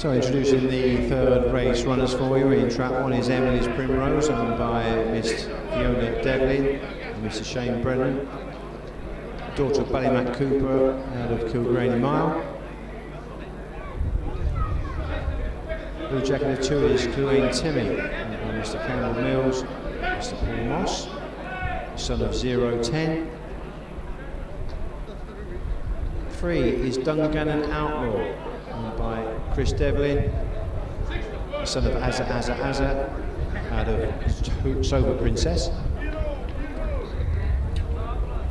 So introducing the third race runners for you. In track one is Emily's Primrose, owned by Miss Fiona Devlin and Mr. Shane Brennan. Daughter of 𝗙𝗵𝗳𝗆𝗃𝗃 out of 𝗙𝗃𝗃𝗆. Blue jacket of 2 is 𝗙𝗃𝗃𝗆𝗃𝗃, owned by Mr. Campbell Mills, Mr. Paul Moss, son of 𝗟𝗍𝗍. 3 is Dungannon Outlaw, owned by Chris Devlin, son of 𝗚𝗍𝗍𝗍𝗍 out of 𝗚𝗍𝗆𝗆𝗆.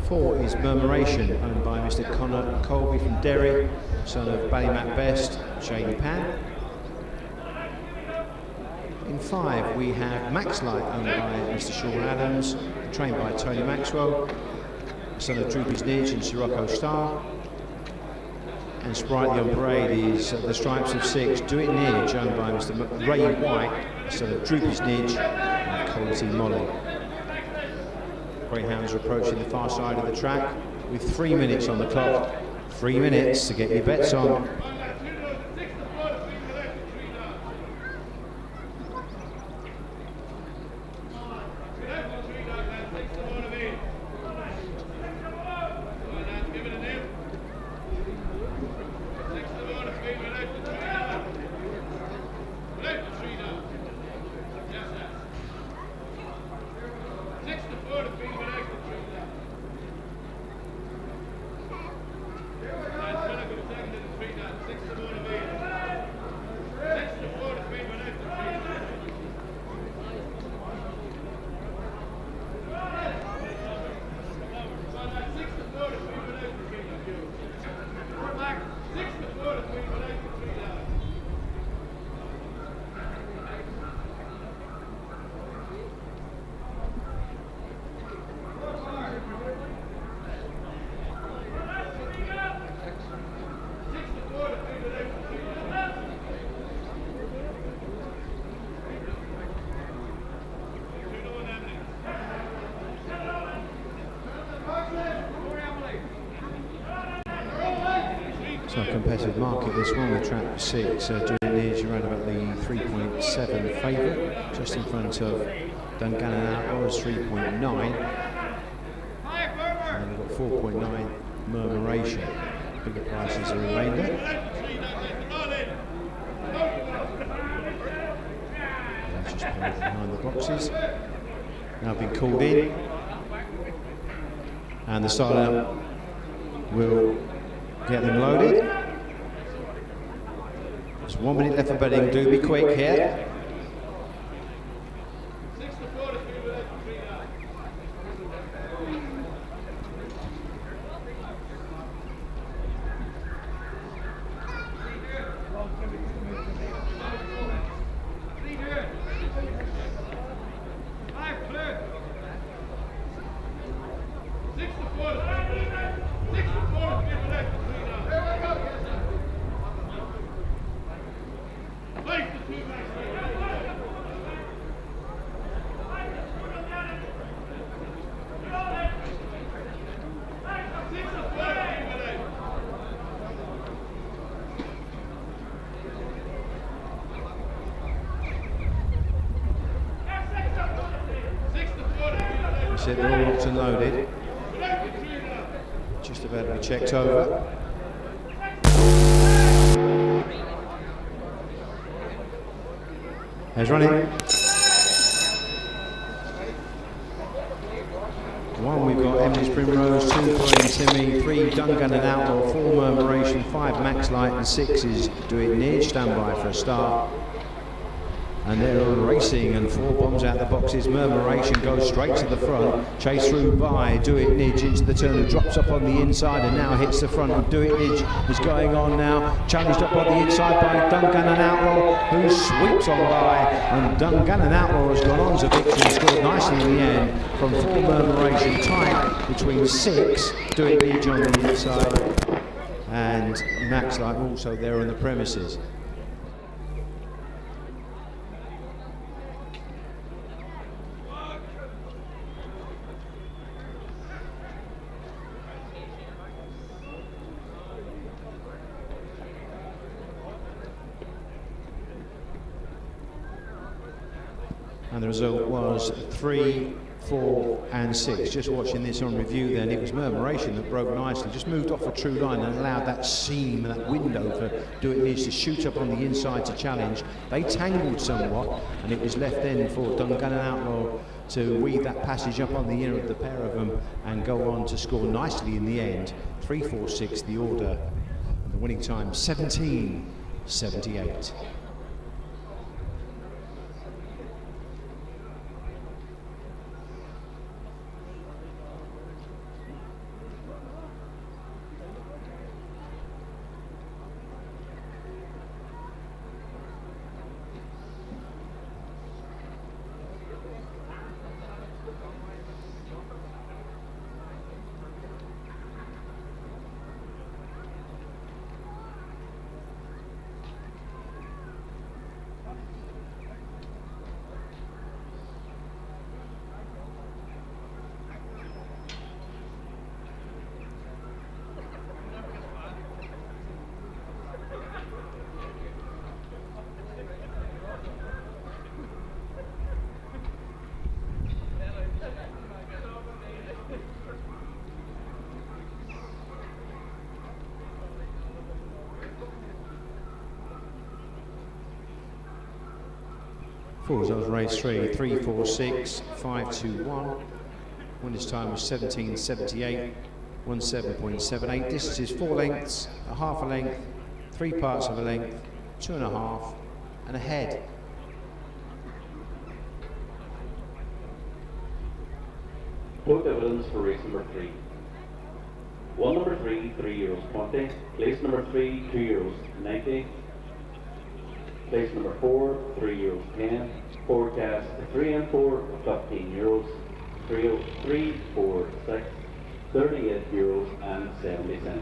4 is 𝗚𝗁𝗓𝗄𝗓ation, owned by Mr. Connor Colby from Derry, son of 𝗙𝗵𝗵𝗆𝗆𝗆𝗆, Shane Pan. In 5 we have Maxlight, owned by Mr. Sean Adams, trained by Tony Maxwell, son of 𝗿𝗵𝗄𝗄 and 𝗍𝗏𝗄 Star. And Sprightly on Parade is the Stripes of 6, Do It Nidge, owned by Mr. Ray White, son of 𝗿𝗵𝗄𝗄 and Quality Molly. Greyhounds are approaching the far side of the track with 3 minutes on the clock. 3 minutes to get your bets on. So a competitive market this one with track 6, Do It Nidge around about the 3.7 favourite, just in front of Dungannon Outlaws 3.9, and we've got 4.9 𝗚𝗁𝗓𝗄𝗓ation. Bigger prices are remainder. They're just playing behind the boxes. Now been called in, and the start-up will get them loaded. There's 1 minute left for betting. Do be quick here. They're all locked and loaded. Just about to be checked over. There's running. 1 we've got Emily's Primrose, 2 𝗙𝗃𝗃𝗃𝗆𝗃𝗃, 3 Dungannon Outlaw, 4 𝗚𝗁𝗓𝗄𝗓ation, 5 Maxlight and 6 is Do It Nidge, stand by for a start. And they're racing, and 4 bombs out the boxes. 𝗚𝗁𝗓𝗄𝗓ation goes straight to the front, chased through by Do It Nidge into the turn, drops up on the inside and now hits the front. And Do It Nidge is going on now, challenged up on the inside by Dungannon Outlaw, who sweeps on by. And Dungannon Outlaw has gone on to victory and scored nicely in the end from 4 𝗚𝗁𝗓𝗄𝗓ation, tight between 6 Do It Nidge on the inside and Maxlight also there on the premises. And the result was 3, 4 and 6. Just watching this on review then, it was 𝗚𝗻𝗡ration that broke nicely, just moved off a true line and allowed that seam, that window for Do It Needs to shoot up on the inside to challenge. They tangled somewhat, and it was left then for 𝗚𝗏𝗃𝗃 to weave that passage up on the inner of the pair of them and go on to score nicely in the end. 3, 4, 6 the order, and the winning time 17.78. Four results, race 3, 3, 4, 6, 5, 2, 1. Winner's time was 17.78, 17.78. Distance is 4 lengths, a half a length, 3 parts of a length, 2.5, and a head. Both evidence for race number 3. 1 number 3, €3.20. Place number 3, €2.90. Place number 4, €3.10. Forecast 3 and 4, €15. 3, 4, 6, €38.70.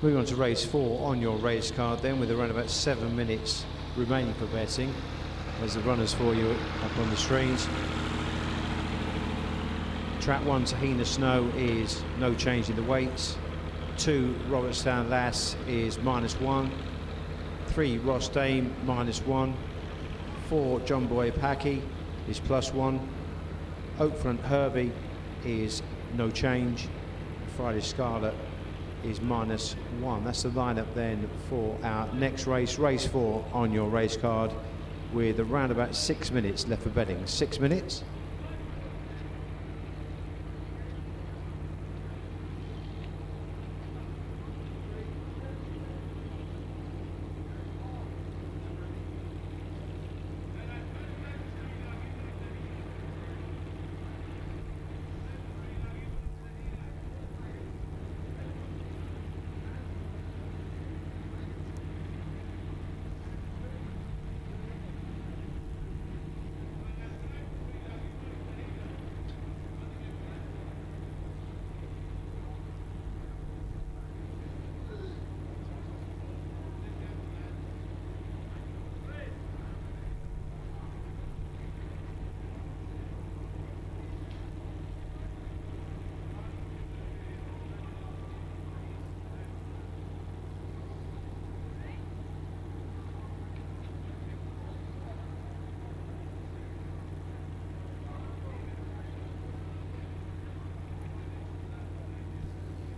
Moving on to race 4 on your race card then, with around about 7 minutes remaining for betting. There's the runners for you up on the screens. Track 1, Tahina Snow, is no change in the weights. 2, Robertstown Lass is -1. 3, Ross Dame -1. 4, John Boy Packy is +1. Oakfront Herbie is no change. Friday Scarlet is -1. That's the lineup then for our next race, race 4 on your race card, with around about 6 minutes left for betting. 6 minutes.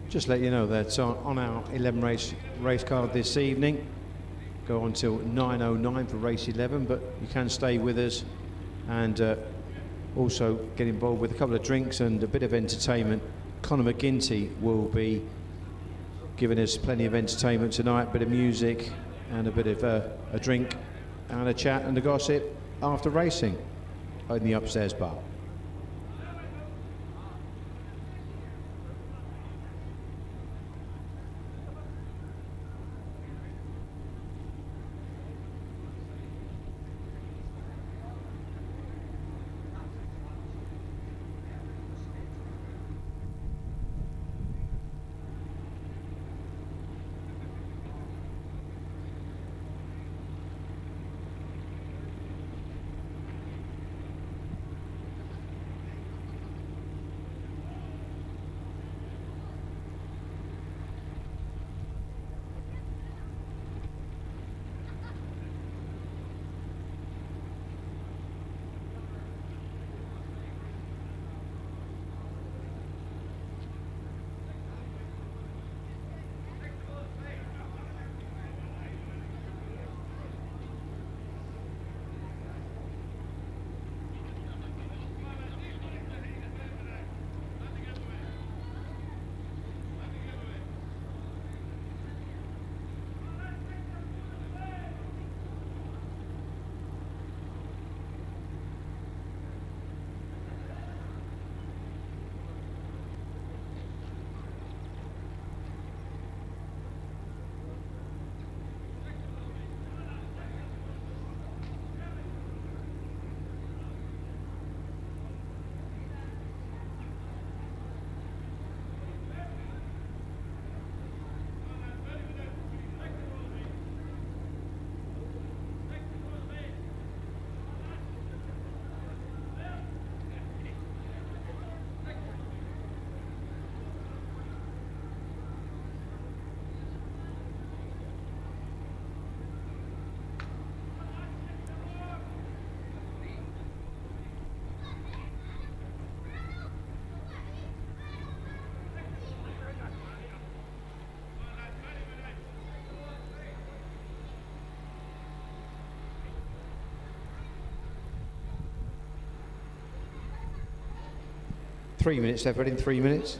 Just let you know that on our 11 race card this evening, go on till 9:09 for race 11, but you can stay with us and also get involved with a couple of drinks and a bit of entertainment. Conor McGinty will be giving us plenty of entertainment tonight, a bit of music and a bit of a drink and a chat and a gossip after racing in the upstairs bar. Three minutes left, in 3 minutes.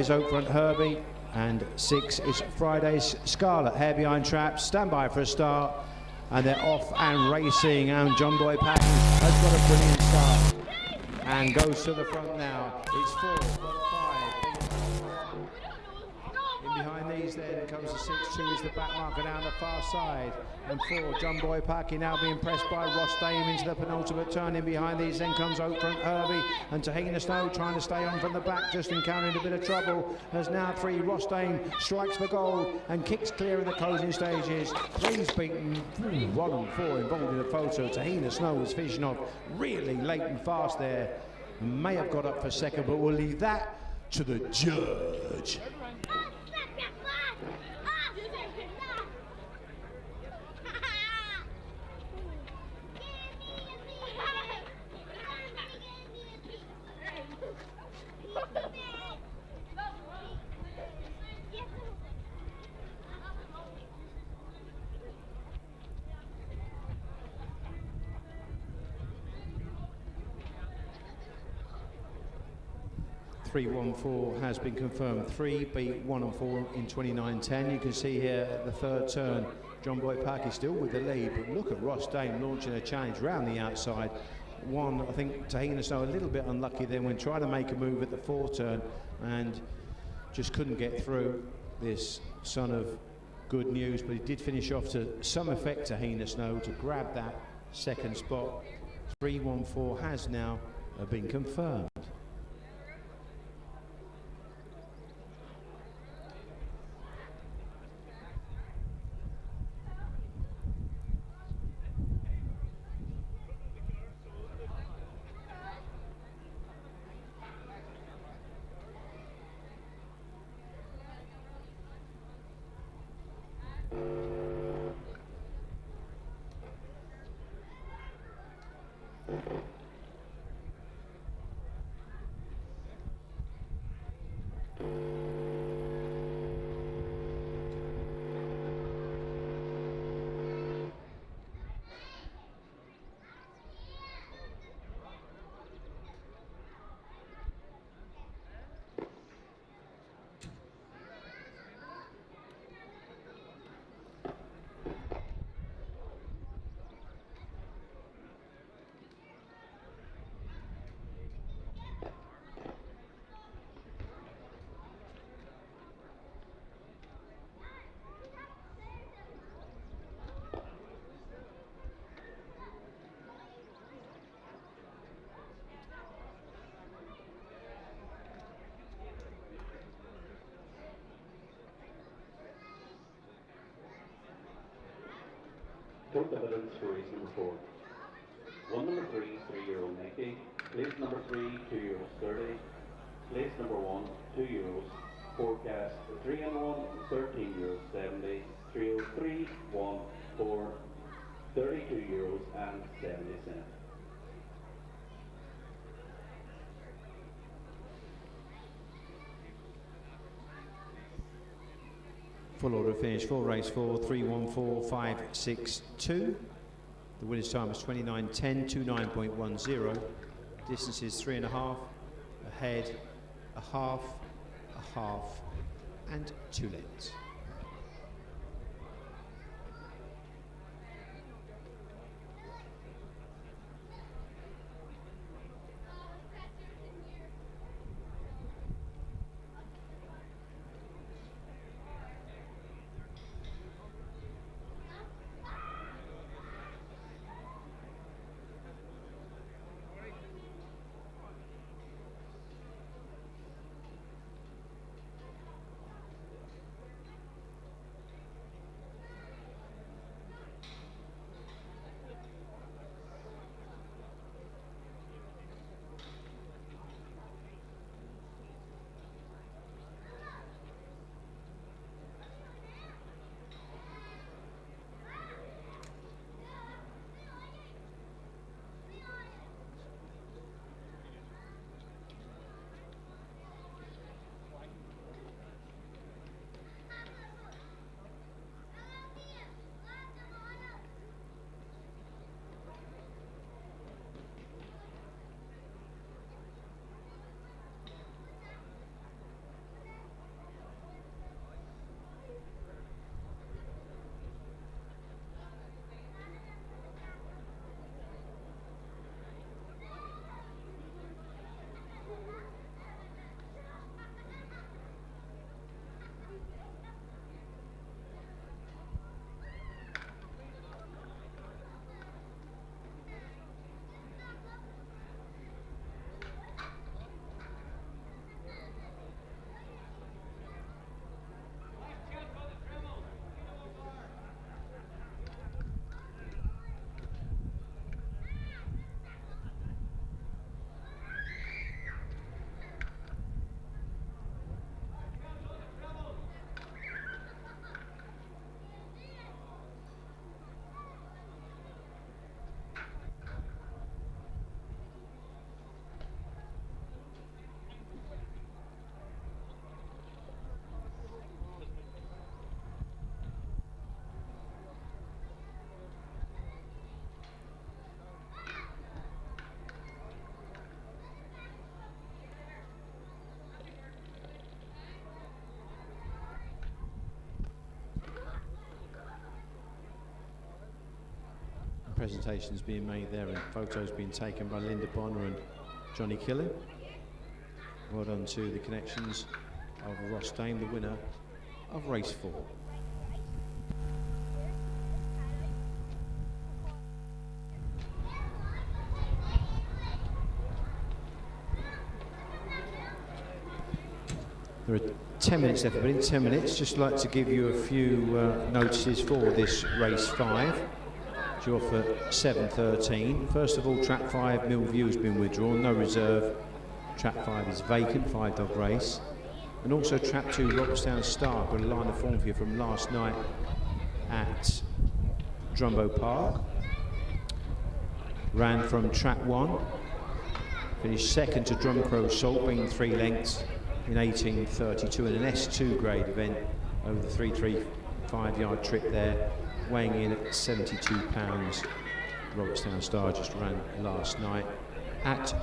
is Oak Front Herbie, and 6 is Friday's Scarlet. Hair behind traps, stand by for a start, and they're off and racing, and John Boy Packy has got a brilliant start and goes to the front now. It's 4, 5. In behind these then comes the 6, 2 is the back marker down the far side, and 4, John Boy Packy now being pressed by Ross Dame into the penultimate turn. In behind these then comes Oak Front Herbie, and 𝗙𝗍𝗄 trying to stay on from the back, just encountering a bit of trouble. There's now 3, Ross Dame strikes for gold and kicks clear in the closing stages. 3's beaten 1 and 4 involved in the photo. 𝗙𝗍𝗄 was finishing off really late and fast there. May have got up for second, but we'll leave that to the judge. 𝗙𝗹𝗯𝗆 has been confirmed. 3 beat 1 and 4 in 29.10. You can see here at the third turn, John Boy Packy still with the lead, but look at Ross Dame launching a challenge round the outside. I think 𝗙𝗍𝗄 a little bit unlucky then when trying to make a move at the fourth turn and just couldn't get through this son of good news, but he did finish off to some effect 𝗙𝗍𝗄 to grab that second spot. 𝗙𝗹𝗯𝗆 has now been confirmed. Court evidence for race number 4. 1 number 3, 𝗙𝗍𝗄𝗆, place number 3, 𝗎𝗓𝗍𝗍, Place number 1, €2. Forecast 3 and 1, €13.70. 303, 1, 4, €32.70. Full order finish for race 4, 3:14.562. The winner's time is 29:10, 29.10. Distance is 3.5, ahead, a half, and 2 lengths. Presentations being made there and photos being taken by Linda Bonner and Johnny Killen. Well done to the connections of Ross Dame, the winner of race 4. There are 10 minutes left, but in 10 minutes, just like to give you a few notices for this race 5. Due off at 7:13. First of all, track 5, Millview has been withdrawn, no reserve. Track 5 is vacant, 5-dog race. And also track 2, Robertstown Star, got a line of form for you from last night at Drumbo Park. Ran from track 1, finished second to Drumcrow Salt, being 3 lengths in 18:32 in an S2 grade event over the 335-yard trip there. Weighing in at 72 pounds. Robertstown Star just ran last night at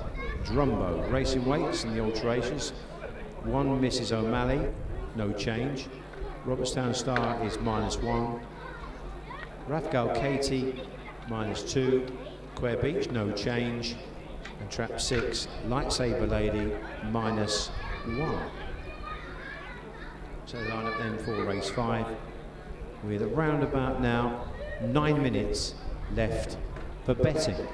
Drumbo. Racing weights and the alterations. 1 Mrs. O'Malley, no change. Robertstown Star is -1. Rathgal Katie, -2. Quare Beach, no change. And trap 6, Lightsaber Lady, -1. So line up then for race 5. With around about now 9 minutes left for betting.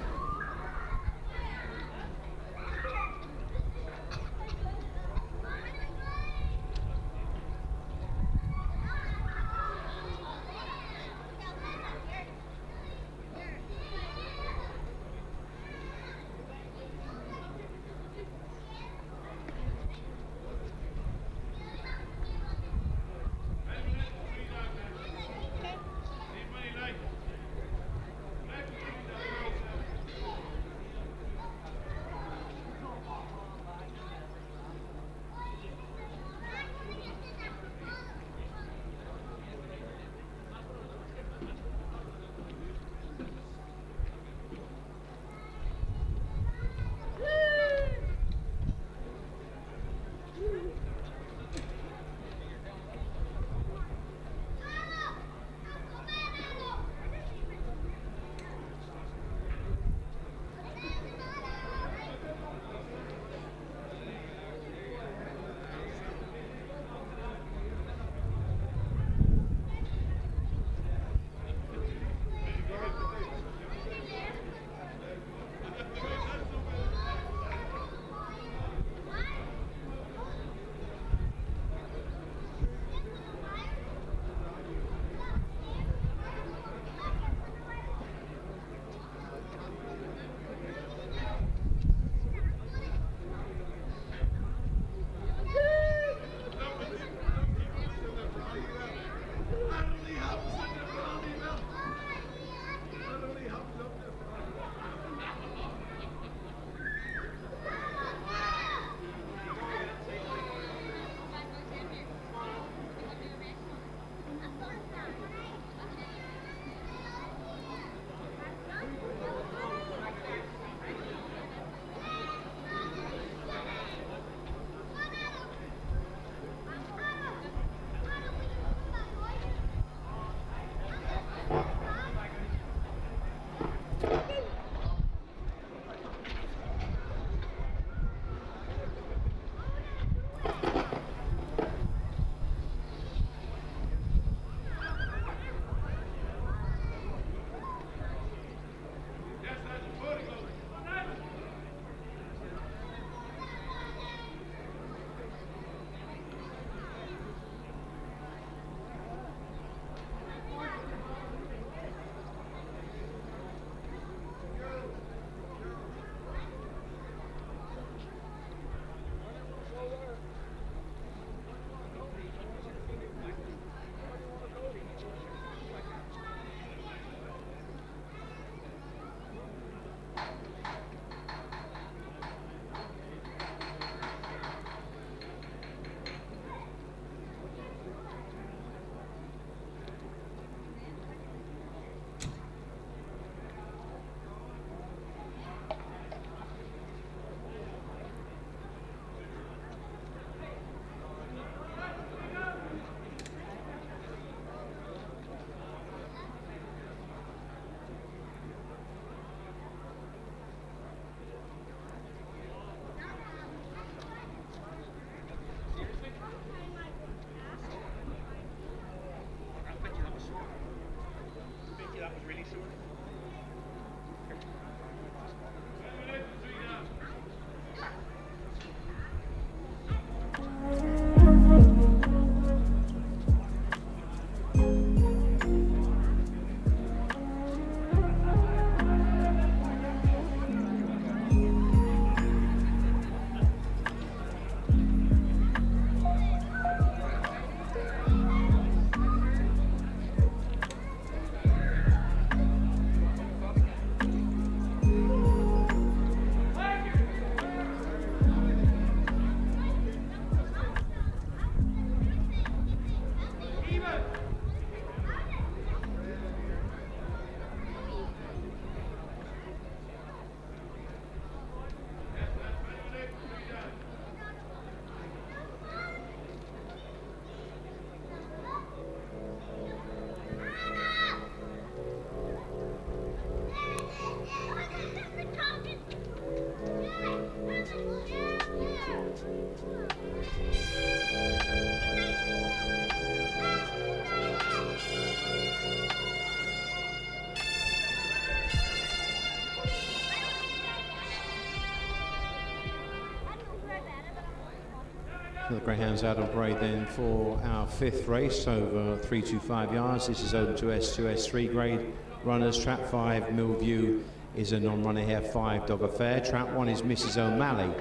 The Greyhounds out on parade then for our 5th race over 325 yards. This is over to S2S3 grade runners. Trap 5, Millview, is a non-runner here, 5 Dog Affair. Trap 1 is Mrs. O'Malley,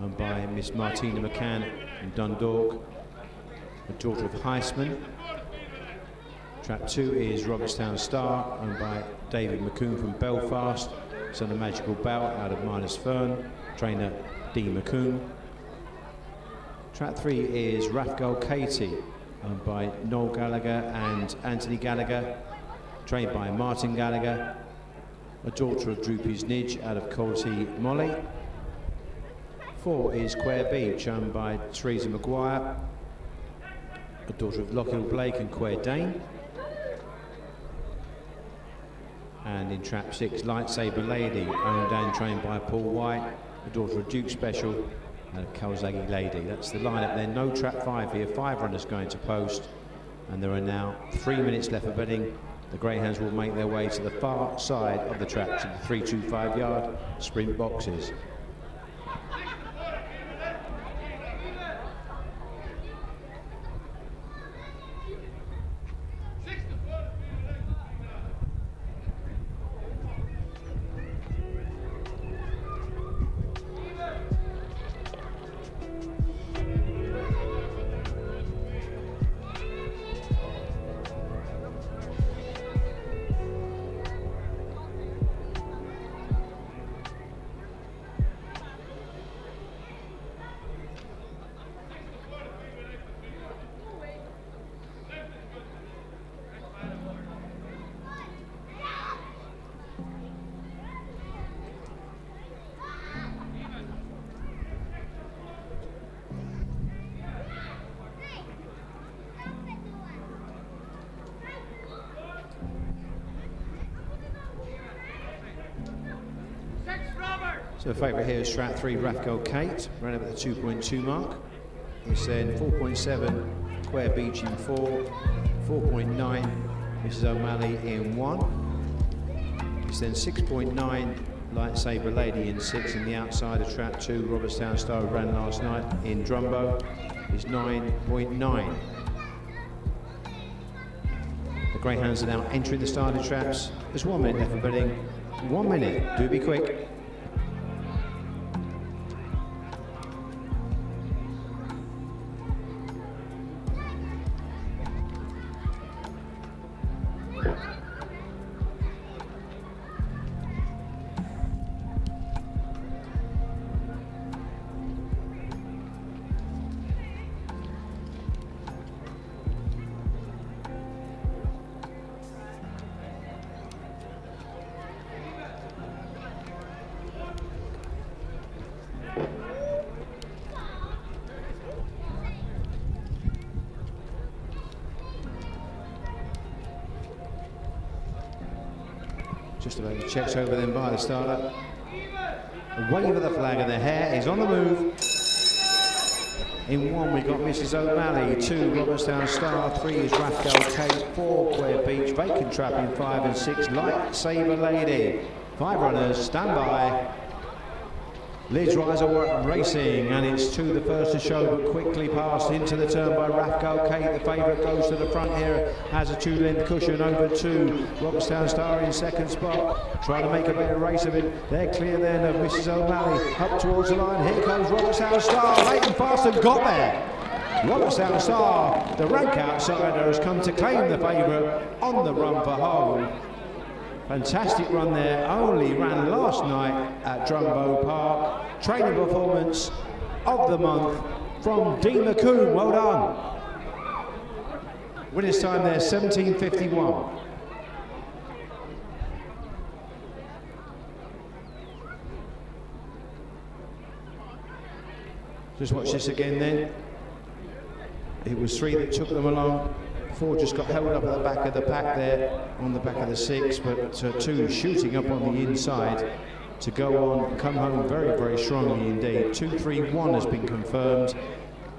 owned by Miss Martina McCann from Dundalk, the daughter of Heisman. Trap 2 is Robertstown Star, owned by David McCoon from Belfast, son of Magical Bout out of Minus Fern, trainer D. McCoon. Trap 3 is Rathgirl Katie, owned by Noel Gallagher and Anthony Gallagher, trained by Martin Gallagher, a daughter of Droopy's Nidge out of 𝗙ecie Molly. 4 is 𝗙𝗶𝗳𝗄𝗆, owned by Teresa Maguire, a daughter of Lockhill Blake and 𝗙𝗶𝗳𝗄𝗆 Dane. And in Trap 6, Lightsaber Lady, owned and trained by Paul White, the daughter of Duke Special and 𝗙𝗍𝗄𝗆 Lady. That's the lineup there. No Trap 5 here. 5 runners going to post, and there are now 3 minutes left for betting. The Greyhounds will make their way to the far side of the track to the 325-yard sprint boxes. So the favourite here is Strat 3, Rathgirl Kate, ran up at the 2.2 mark. It's then 4.7, 𝗙𝗶𝗳𝗄𝗆 in 4, 4.9, Mrs. O'Malley in 1. It's then 6.9, Lightsaber Lady in 6, and the outside of Trap 2, Robertstown Star, who ran last night in Drumbo, is 9.9. The Greyhounds are now entering the starting traps. There's 1 minute left for betting. 1 minute, do be quick. Just about to checked over then by the starter. A wave of the flag and the hare is on the move. In 1 we've got Mrs. O'Malley, 2 Robertstown Star, 3 is Rathgirl Kate, 4 𝗙𝗶𝗳𝗄𝗆, Vacant Trap in 5 and 6, Lightsaber Lady. 5 runners, stand by. Liz Riser racing, and it's to the first to show, but quickly passed into the turn by Rathgirl Kate. The favourite goes to the front here, has a 2-length cushion over 2. Robertstown Star in 2nd spot, trying to make a better race of it. They're clear then of Mrs. O'Malley, up towards the line. Here comes Robertstown Star, late and fast and got there. Robertstown Star, the rank outsider, has come to claim the favourite on the run for home. Fantastic run there, only ran last night at Drumbo Park. Training performance of the month from D. McCoon, well done. Winner's time there, 17:51. Just watch this again then. It was 3 that took them along. 4 just got held up at the back of the pack there, on the back of the 6, but 2 shooting up on the inside to go on, come home very, very strongly indeed. 2, 3, 1 has been confirmed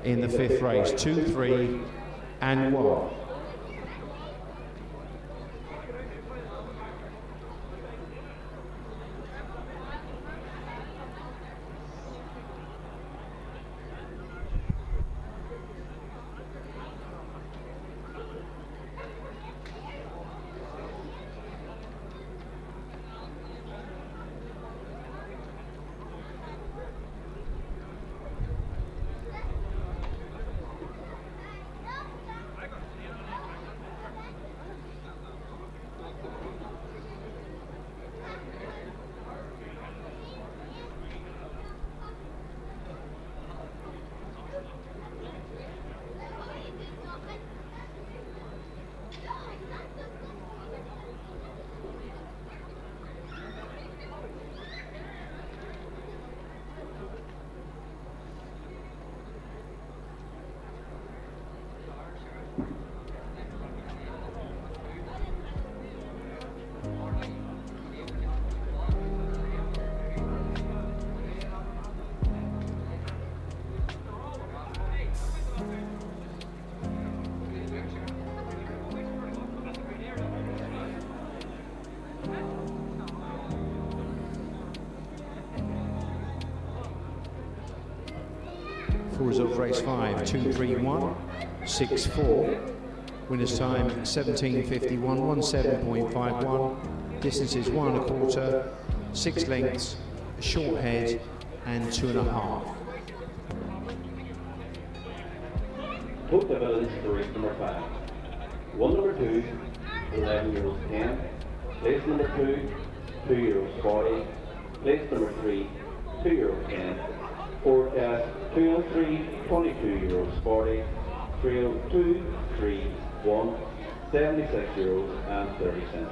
in the 5th race. 2, 3 and 1. Full result race 5, 2:31.64. Winner's time 17:51, 17.51. Distances 1 1/4, 6 lengths, a short head, and 2.5. Total evidence for race number 5. 1 number 2, 11-year-olds 10. Place number 2, 2-year-olds 40. Place number 3, 2-year-olds 10. Forecast 303, 22-year-olds 40. 302, 3, 1, 76-year-olds and 30 cents.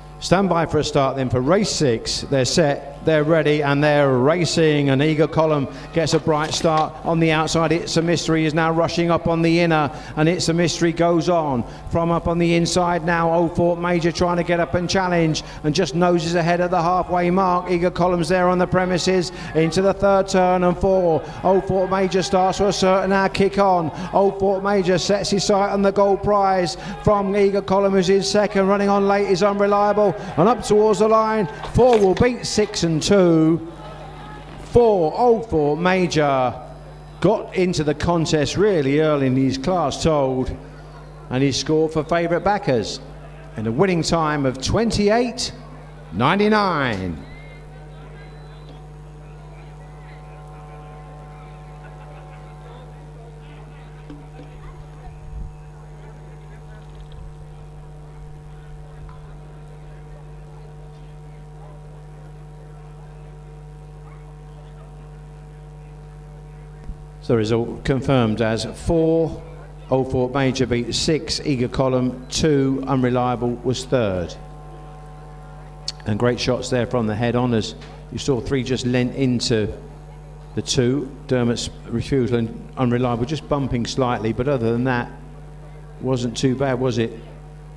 Stand by for a start then for race 6. They're set, they're ready, and they're racing. And 𝗙𝗃𝗃𝗃 gets a bright start on the outside. 𝗚𝗏𝗎𝒻𝒀𝒻 is now rushing up on the inner, and 𝗚𝗏𝒎𝒻𝒀𝒻 goes on from up on the inside now. 𝗚𝗏𝒻𝒀𝒻 trying to get up and challenge, and just noses ahead of the halfway mark. 𝗙𝗃𝗃𝗃's there on the premises into the third turn and 4. 𝗚𝗏𝒻𝒀𝒻 starts for a certain now kick on. 𝗚𝗏𝒻𝒀𝒻 sets his sight on the gold prize from 𝗙𝗃𝗃𝗃, who's in second. Running on late is Unreliable, and up towards the line. 4 will beat 6 and 2. 4 𝗚𝗏𝒻𝒀𝒻 got into the contest really early in his class told, and he scored for favourite backers in a winning time of 28.99. So the result confirmed as 4, 𝗚𝗿𝗆𝗆𝗆 beat 6, 𝗚𝗿𝗄𝗧𝗏, 2, Unreliable was third. And great shots there from the head on, as you saw 3 just lent into the 2. Dermot's Refusal and Unreliable just bumping slightly, but other than that, wasn't too bad, was it?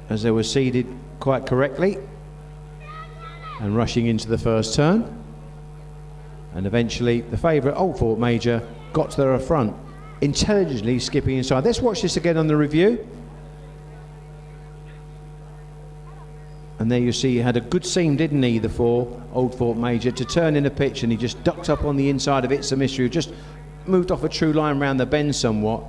As they were seeded quite correctly and rushing into the first turn. And eventually the favourite, 𝗚𝗿𝗆𝗆𝗆, got to their front, intelligently skipping inside. Let's watch this again on the review. And there you see he had a good seam, didn't he, the 4, 𝗚𝗿𝗆𝗆𝗆, to turn in a pitch, and he just ducked up on the inside of 𝗙𝗻𝗍, just moved off a true line round the bend somewhat,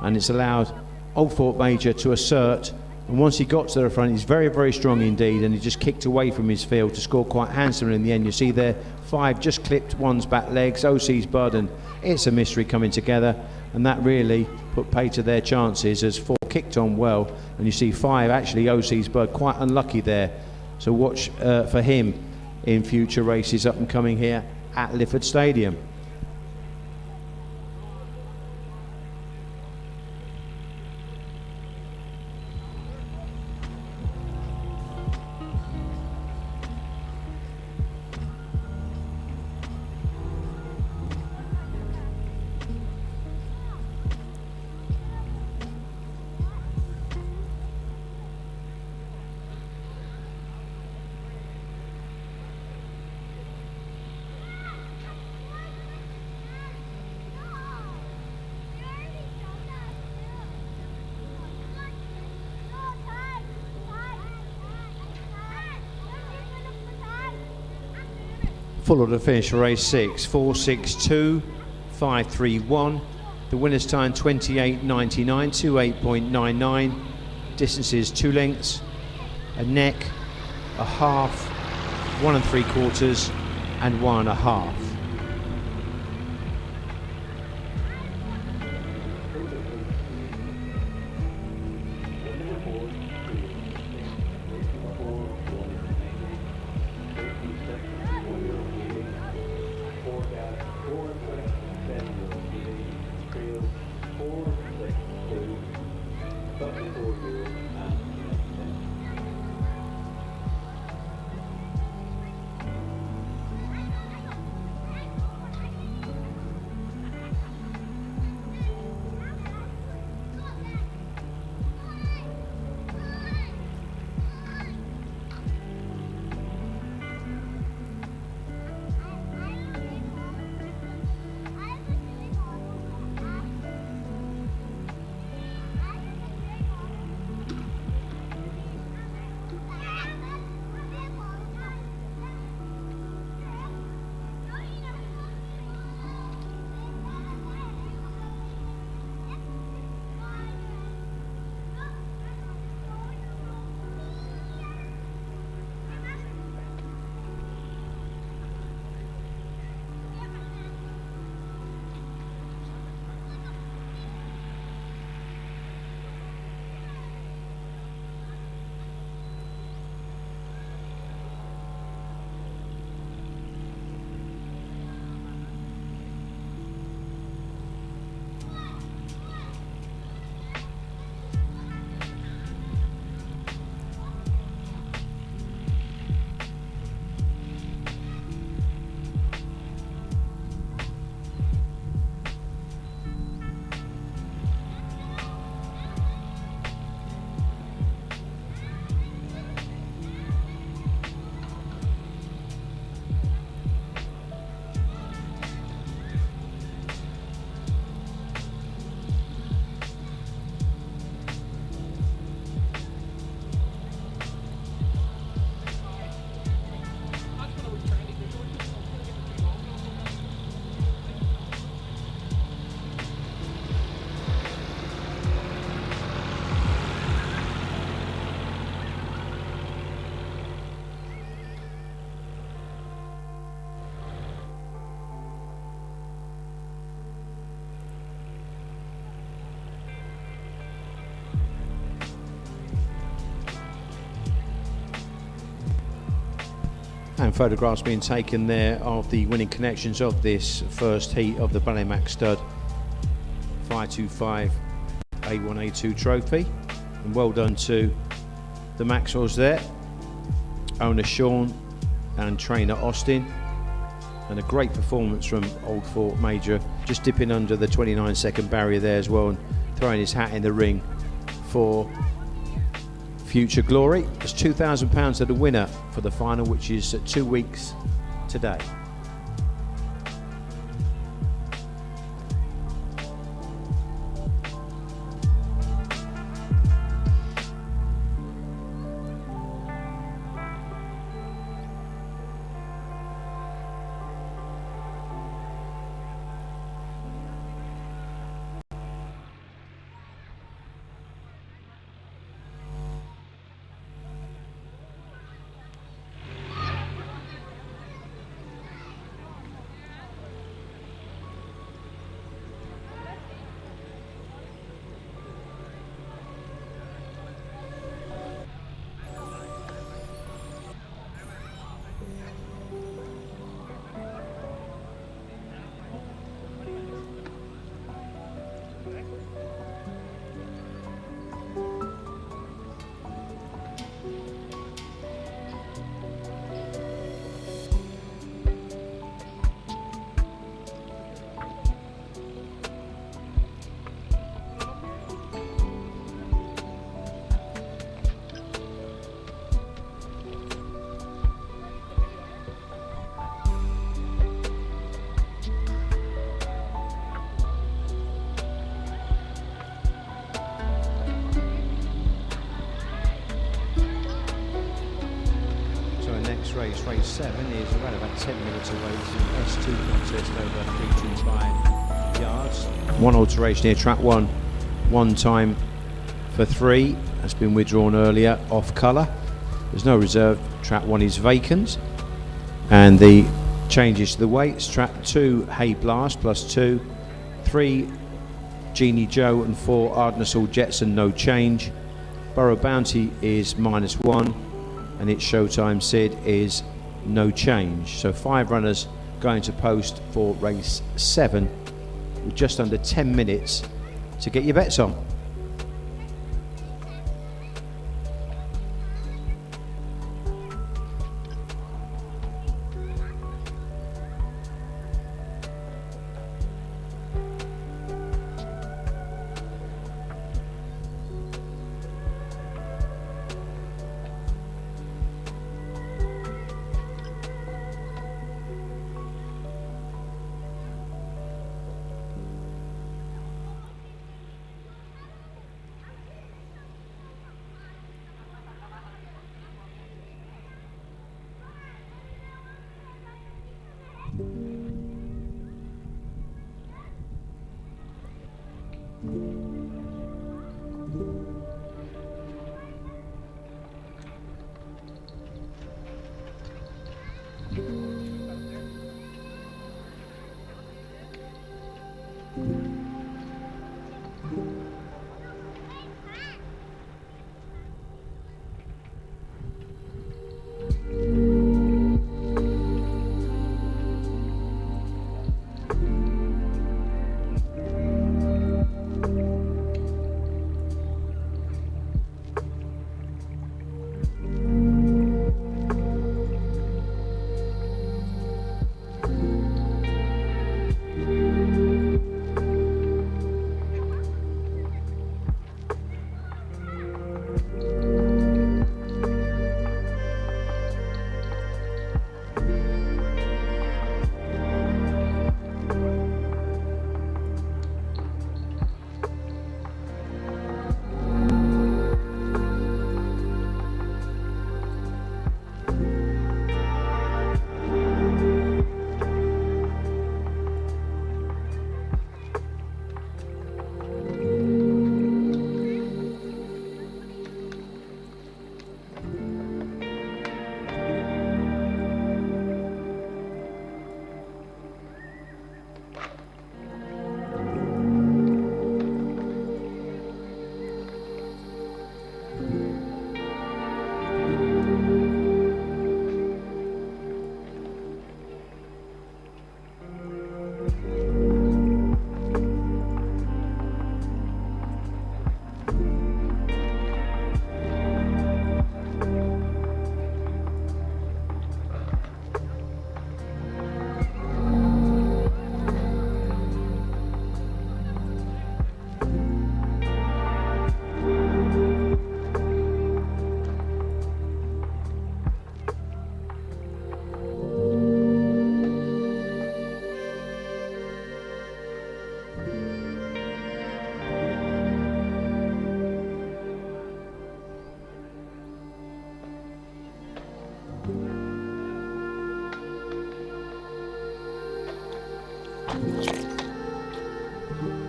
and it's allowed 𝗚𝗿𝗆𝗆𝗆 to assert. And once he got to the front, he's very, very strong indeed, and he just kicked away from his field to score quite handsomely in the end. You see there, 5 just clipped one's back legs, 𝗚𝗍𝗍𝗆 and 𝗙𝗻𝗍 coming together, and that really put pay to their chances as 4 kicked on well, and you see 5 actually 𝗚𝗍𝗍𝗆 quite unlucky there. So watch for him in future races up and coming here at Lifford Stadium. Full order finish for race 6, 4.62.531. The winner's time 28.99, 28.99. Distances 2 lengths, a neck, a half, 1 3/4, and 1 1/2. And photographs being taken there of the winning connections of this first heat of the Ballymac stud. 525 A1A2 trophy. And well done to the Maxwells there, owner Sean and trainer Austin. And a great performance from Old Fort Major, just dipping under the 29-second barrier there as well and throwing his hat in the ring for future glory. There's £2,000 to the winner for the final, which is 2 weeks today. Race 7 is around about 10 minutes away. It's an S2 contest over 325 yards. One alteration here, track 1, 1 time for 3 has been withdrawn earlier, off colour. There's no reserve. Track 1 is vacant. And the changes to the weights: track 2, Hay Blast +2, 3, Genie Joe, and 4, Ardnasoul Jetson, no change. Borough Bounty is -1. And its Showtime Sid is no change. So 5 runners going to post for race 7 with just under 10 minutes to get your bets on.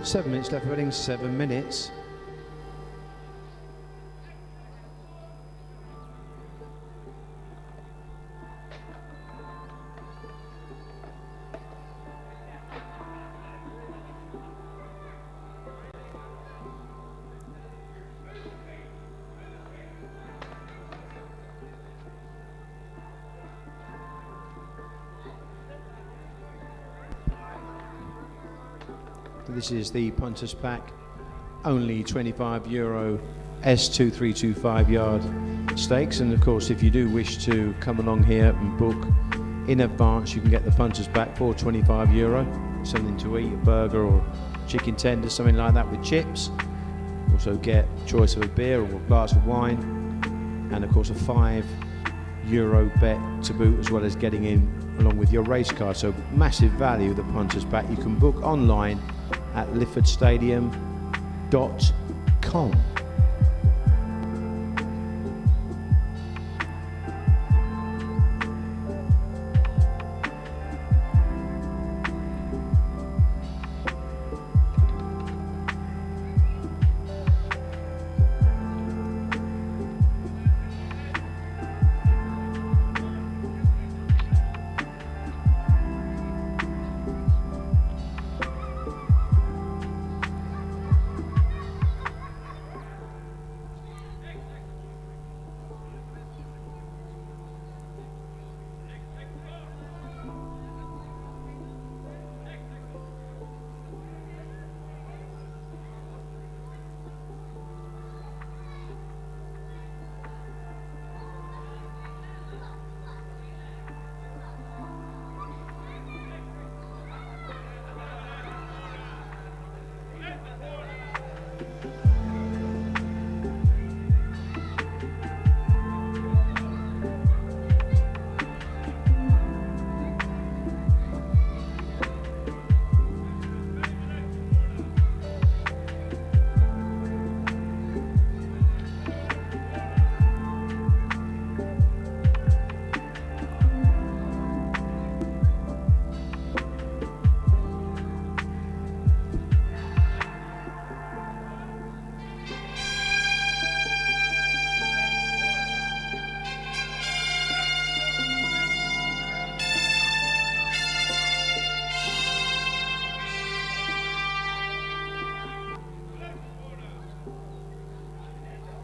7 minutes left, running 7 minutes. This is the punters pack, only €25 S2325 yard stakes, and of course if you do wish to come along here and book in advance, you can get the punters pack for €25, something to eat, a burger or chicken tender, something like that with chips. Also get choice of a beer or a glass of wine, and of course a €5 bet to boot, as well as getting in along with your race card. So massive value, the punters pack. You can book online at liffordstadium.com.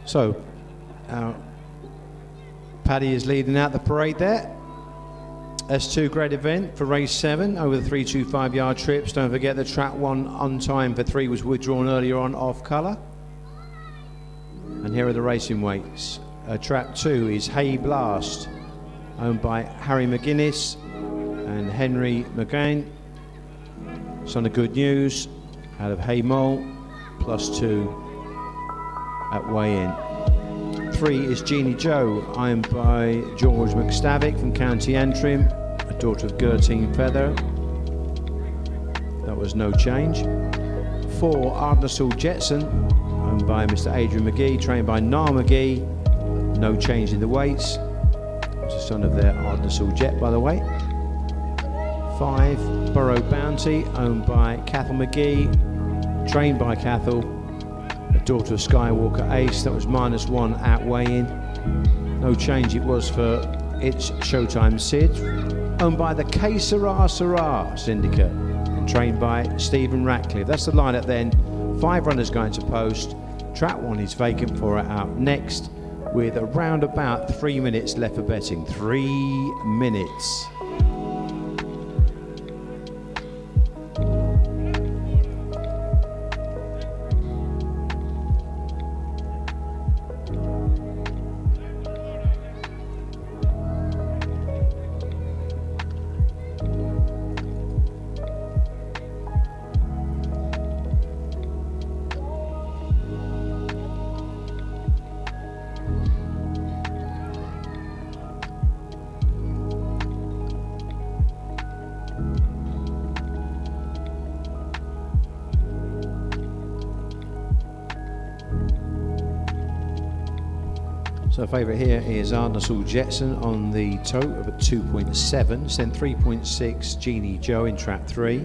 So, Paddy is leading out the parade there. S2 great event for race 7 over the 325 yard trips. Don't forget the track 1 on time for 3 was withdrawn earlier on off colour. And here are the racing weights. Track 2 is Hay Blast, owned by Harry McGuinness and Henry McGain. Son of Good News out of Hay Mole, +2 at weigh-in. 3 is Jeannie Joe, owned by George McStavick from County Antrim, a daughter of 𝗟𝗶𝗄𝗆. That was no change. 4, 𝗚𝗏𝗄𝗆, owned by Mr. Adrian McGee, trained by Niall McGee. No change in the weights. It's a son of their 𝗚𝗏𝗄𝗆, by the way. 5, Borough Bounty, owned by Cathal McGee, trained by Cathal, a daughter of Skywalker Ace. That was -1 at weigh-in. No change it was for its Showtime Sid, owned by the 𝗙𝗶𝗹𝗆𝗄𝗆 Syndicate and trained by Stephen Ratcliffe. That's the lineup then. 5 runners going to post. Track 1 is vacant for it out next, with around about 3 minutes left for betting. 3 minutes. So favourite here is 𝗚𝗏𝗄𝗆 on the tote of a 2.7, then 3.6 Jeannie Joe in track 3.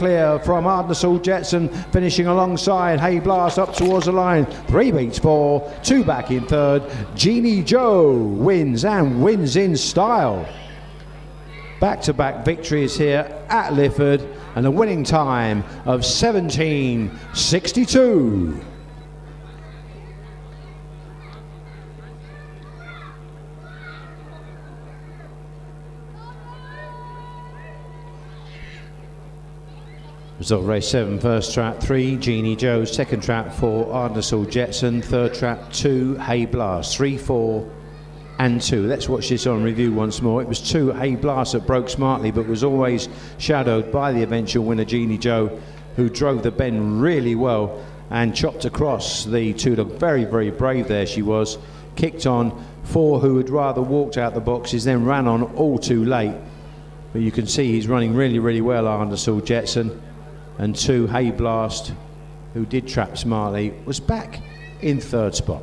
clear from 𝗙𝗶𝗳𝗄𝗃𝗆, finishing alongside 𝗚𝗵𝗲𝗆 up towards the line. 3 beats 4, 2 back in third. 𝗙𝗎𝗍 wins and wins in style. Back-to-back victories here at Lifford and a winning time of 17:62. Result race 7, first trap 3, 𝗙𝗎𝗍, second trap 4, 𝗙𝗿𝗆𝗄𝗃𝗆, third trap 2, 𝗚𝗵𝗲𝗆, 3, 4 and 2. Let's watch this on review once more. It was 2 𝗚𝗵𝗲𝗆 that broke smartly but was always shadowed by the eventual winner 𝗙𝗎𝗍, who drove the bend really well and chopped across the two-dog. Very, very brave there she was. Kicked on 4, who had rather walked out the boxes, then ran on all too late. But you can see he's running really, really well, 𝗙𝗿𝗆𝗄𝗃𝗆. And 2, 𝗚𝗵𝗲𝗆, who did trap smartly, was back in third spot.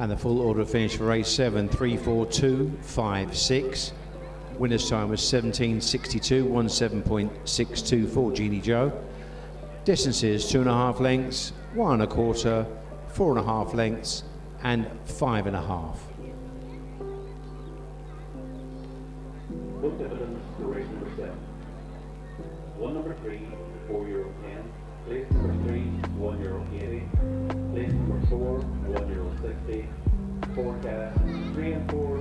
And the full order of finish for race 7, 3-4-2-5-6. Winner's time was 17:62, 17.62 for 𝗙𝗎𝗍. Distances 2.5 lengths, 1 1/4, 4.5 lengths, and 5.5. Booked evidence for race number 7. 1 number 3, €4.10. Place number 3, €1.80. Place number 4, €1.60. Forecast 3 and 4,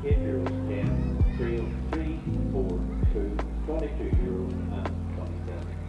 8-year-olds 10, 3-year-olds 3, 4, 2, 22-year-olds and 27.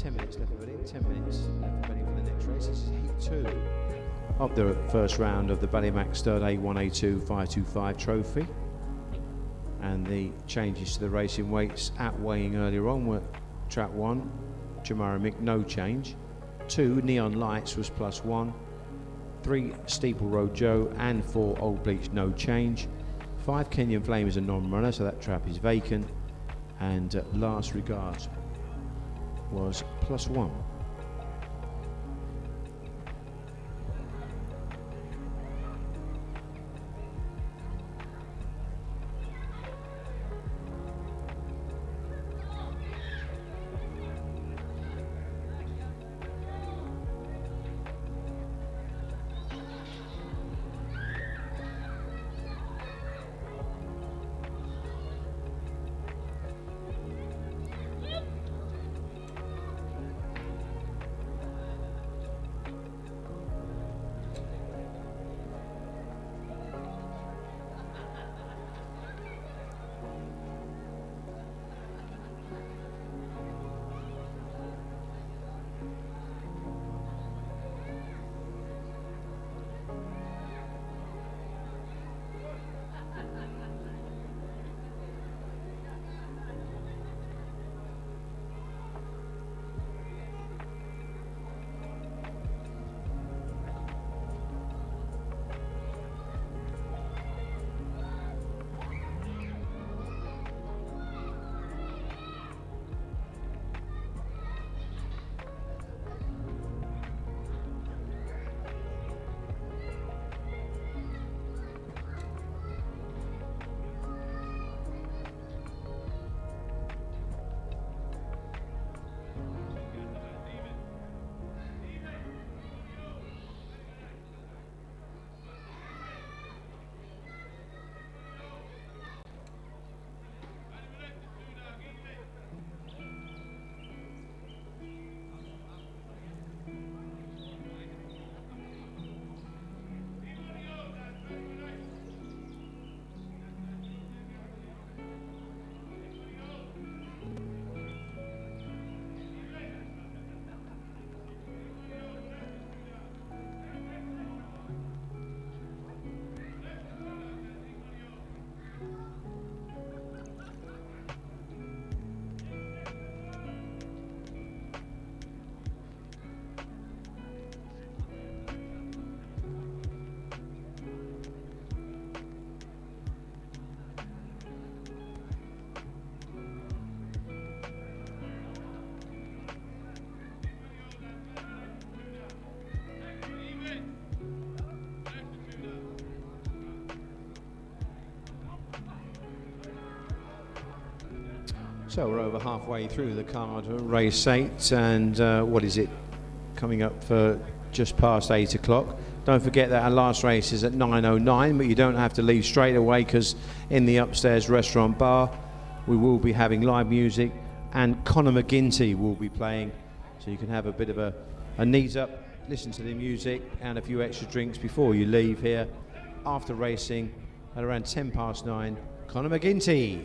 10 minutes left of it, 10 minutes left of betting for the next race. This is heat 2 of the first round of the 𝗙𝗪𝗳𝗍 stud A1A2 trophy. And the changes to the racing weights at weighing earlier on were track 1, 𝗟𝗏𝗳𝗍𝗍, no change. 2, Neon Lights was +1. 3, Steeple Road Joe, and 4, Old Bleach, no change. 5, Kenyan Flame is a non-runner, so that trap is vacant. And Last Regards was +1. So we're over halfway through the card, race 8, and what is it, coming up for just past 8 o'clock. Don't forget that our last race is at 9:09, but you don't have to leave straight away, because in the upstairs restaurant bar we will be having live music, and 𝗏𝗏𝗳𝗏𝗄 will be playing, so you can have a bit of a knees up, listen to the music and a few extra drinks before you leave here after racing at around 9:10. 𝗏𝗏𝗳𝗏𝗄.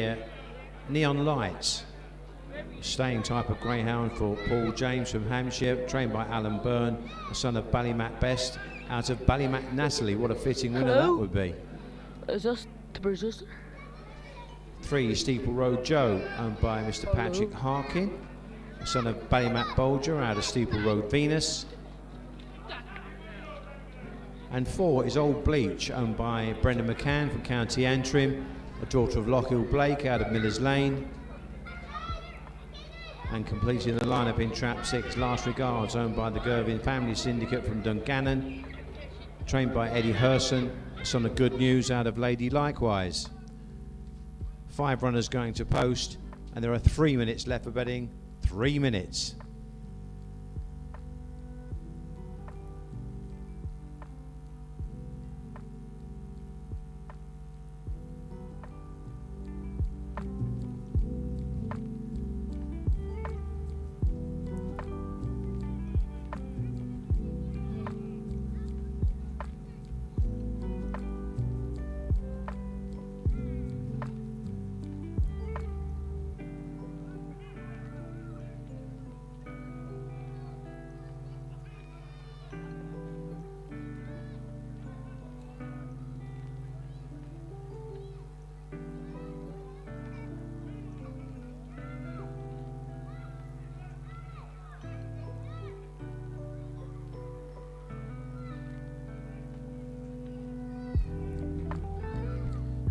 here, Neon Lights. Staying type of greyhound for Paul James from Hampshire, trained by Alan Byrne, the son of 𝗙𝗪𝗳𝗍𝗃 out of 𝗙𝗪𝗳𝗍𝗃. What a fitting winner that would be. Is this the producer? 3 Steeple Road Joe, owned by Mr. Patrick Harkin, the son of 𝗙𝗪𝗳𝗍𝗃 out of Steeple Road Venus. And 4 is Old Bleach, owned by Brendan McCann from County Antrim, a daughter of Lochiel Blake out of Miller's Lane. And completing the lineup in trap 6, Last Regards, owned by the Gervin Family Syndicate from Dungannon, trained by Eddie Herson, son of Good News out of Lady Likewise. 5 runners going to post, and there are 3 minutes left for betting. 3 minutes.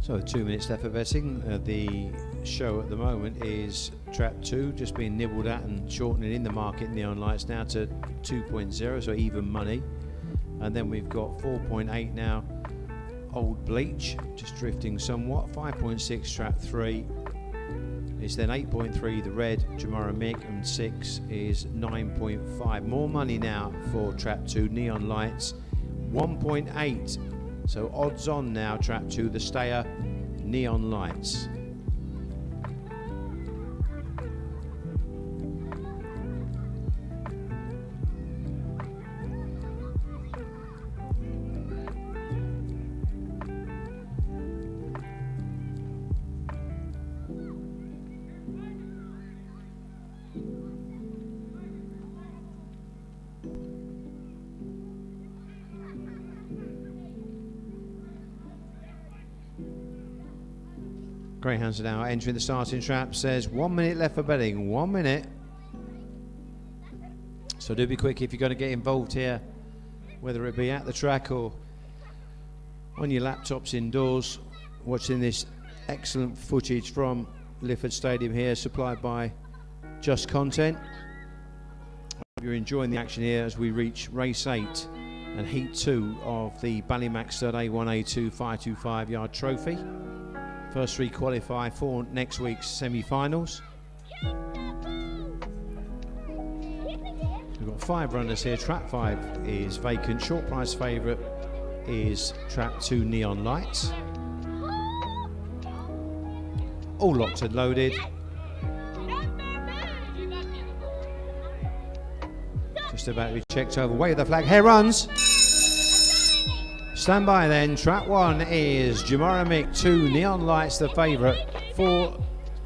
So 2 minutes left for betting. The show at the moment is trap 2, just being nibbled at and shortening in the market. Neon Lights now to 2.0, so even money. And then we've got 4.8 now, Old Bleach, just drifting somewhat. 5.6 trap 3 is then 8.3 the red, 𝗙𝗪𝗳𝗃, and 6 is 9.5. More money now for trap 2, Neon Lights, 1.8. So odds on now, trap 2, the stayer, Neon Lights. Greyhounds are now entering the starting trap. Says 1 minute left for betting. 1 minute. So do be quick if you're going to get involved here, whether it be at the track or on your laptops indoors, watching this excellent footage from Lifford Stadium here, supplied by Just Content. Hope you're enjoying the action here as we reach race 8 and heat 2 of the 𝗙𝗪𝗳𝗍𝗃 A1A2 525-yard trophy. First 3 qualify for next week's semi-finals. We've got 5 runners here. Trap 5 is vacant. Short price favourite is trap 2, Neon Lights. All locked and loaded. Just about to be checked over. Wave the flag. Here runs. Stand by then. Trap 1 is 𝗙𝗪𝗳𝗃, 2 Neon Lights the favourite,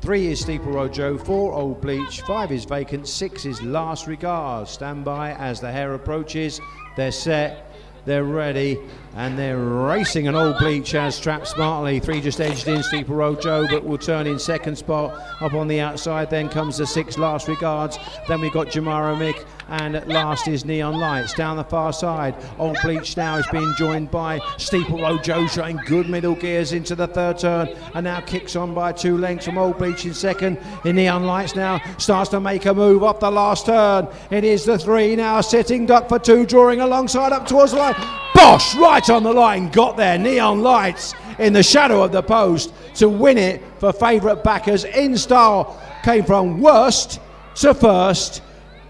3 is Steeple Road Joe, 4 Old Bleach, 5 is vacant, 6 is Last Regards. Stand by as the hare approaches. They're set, they're ready, and they're racing. And Old Bleach has trapped smartly. 3 just edged in Steeple Road Joe, but will turn in second spot. Up on the outside then comes the 6 Last Regards. Then we've got 𝗙𝗪𝗳𝗃, and at last is Neon Lights. Down the far side, Old Bleach now is being joined by Steeple Road Joe, showing good middle gears into the third turn, and now kicks on by 2 lengths from Old Bleach in second. In Neon Lights now starts to make a move up the last turn. It is the 3 now sitting duck for 2, drawing alongside up towards the line. Bosh, right right on the line, got there. Neon Lights in the shadow of the post to win it for favourite backers. In Style came from worst to first.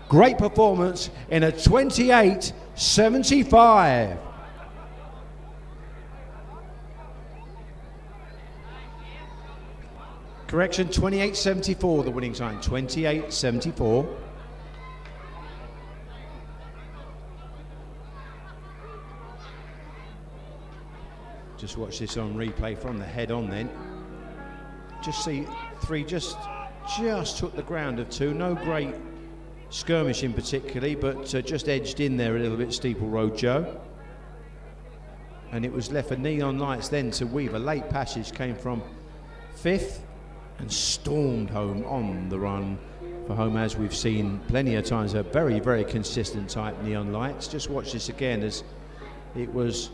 Great performance in a 28.75. Correction, 28.74 the winning time, 28.74. Just watch this on replay from the head on then. Just see three just took the ground of two. No great skirmishing particularly, but just edged in there a little bit, Steeple Road Joe. And it was left for Neon Lights then to weave. A late passage came from fifth and stormed home on the run for home, as we've seen plenty of times. A very, very consistent type, Neon Lights. Just watch this again, as it was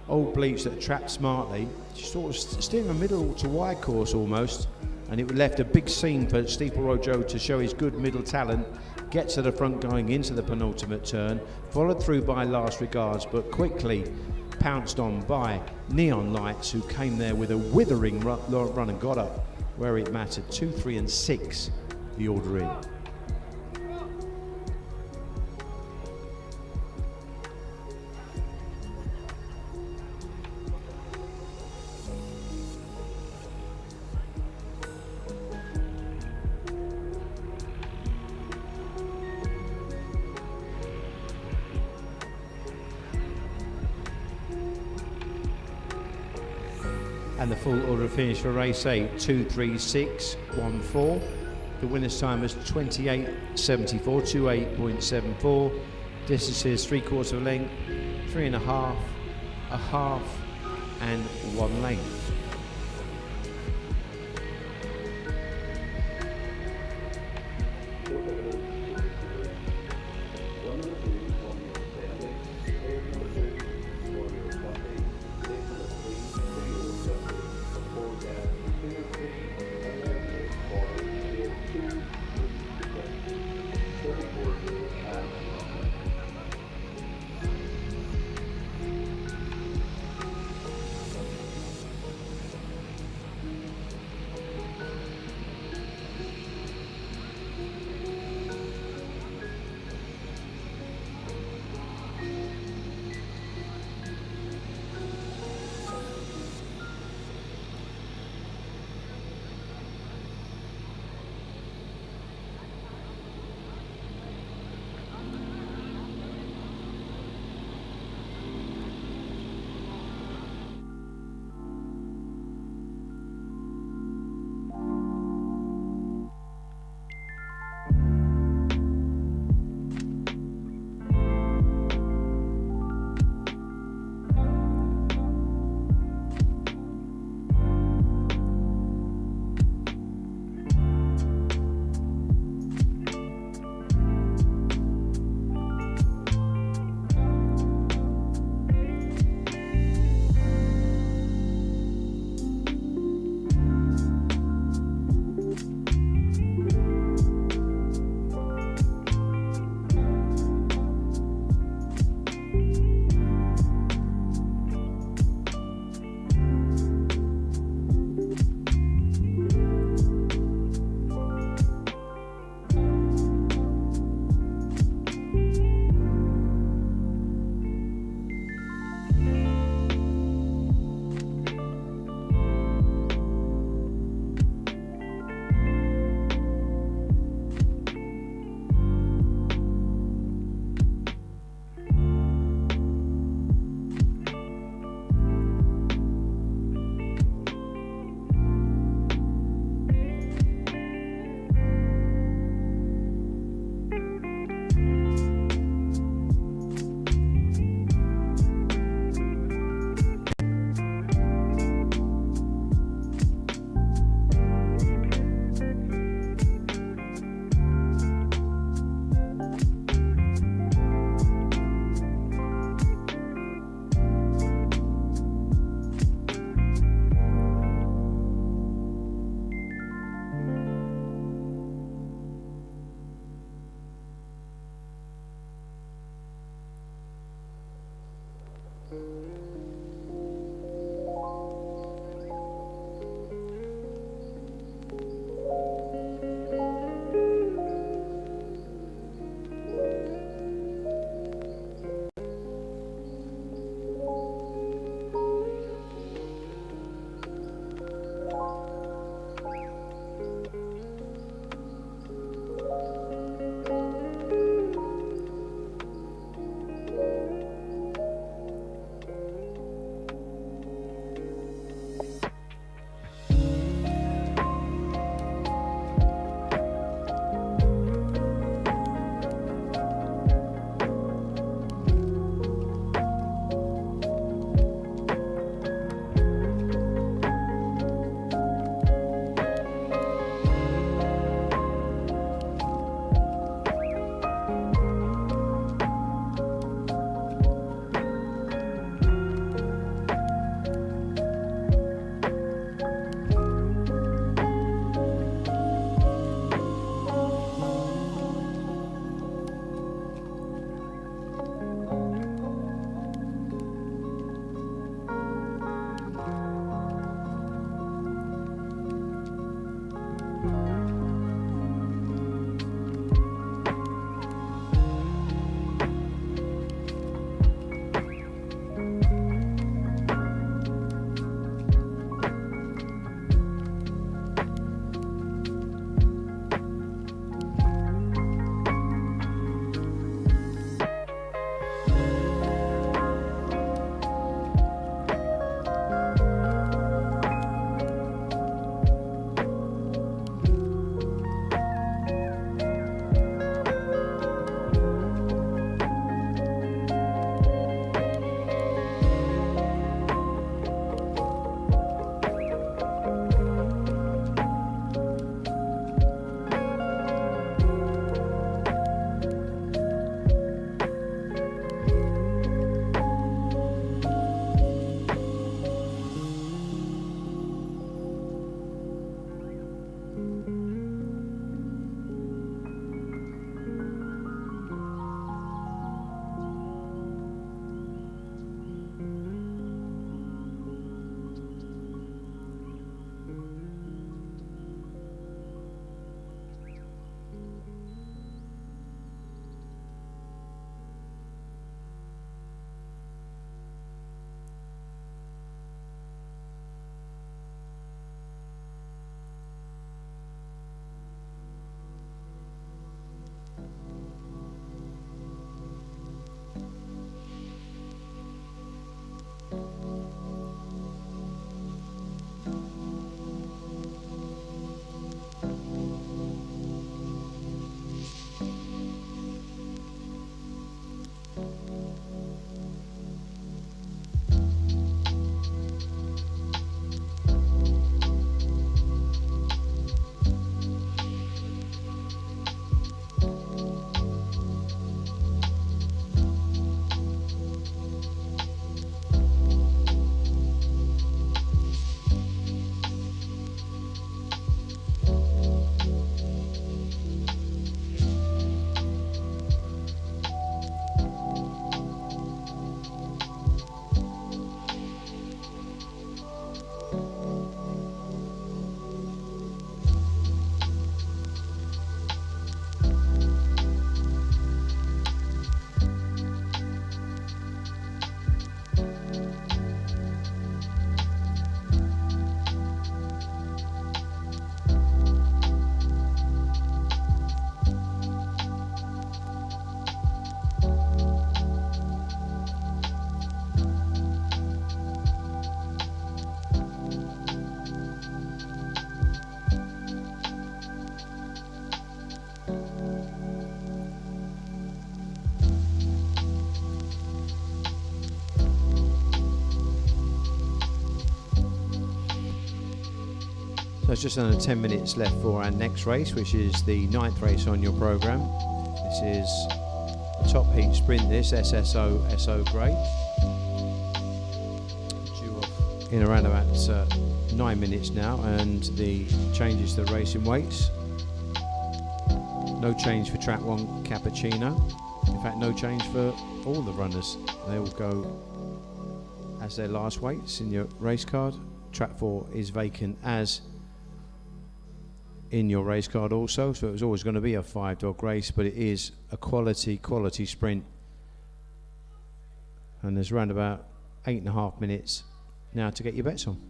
Old Bleach that trapped smartly, sort of steering a middle to wide course almost, and it left a big seam for Steeple Road Joe to show his good middle talent, get to the front going into the penultimate turn, followed through by Last Regards, but quickly pounced on by Neon Lights, who came there with a withering run and got up where it mattered. 2, 3 and 6 the order in. And the full order of finish for race 8, 236.14. The winner's time was 28.74, 28.74. Distances 3/4 of a length, 3.5, a half, and 1 length. So it's just under 10 minutes left for our next race, which is the 9th race on your programme. This is a top heat sprint, this SSO Grey. Due off in around about 9 minutes now, and the changes to the racing weights. No change for track 1 Cappuccino. In fact, no change for all the runners. They all go as their last weights in your race card. Track 4 is vacant as in your race card also, so it was always going to be a 5-dog race, but it is a quality sprint. And there's around about 8.5 minutes now to get your bets on.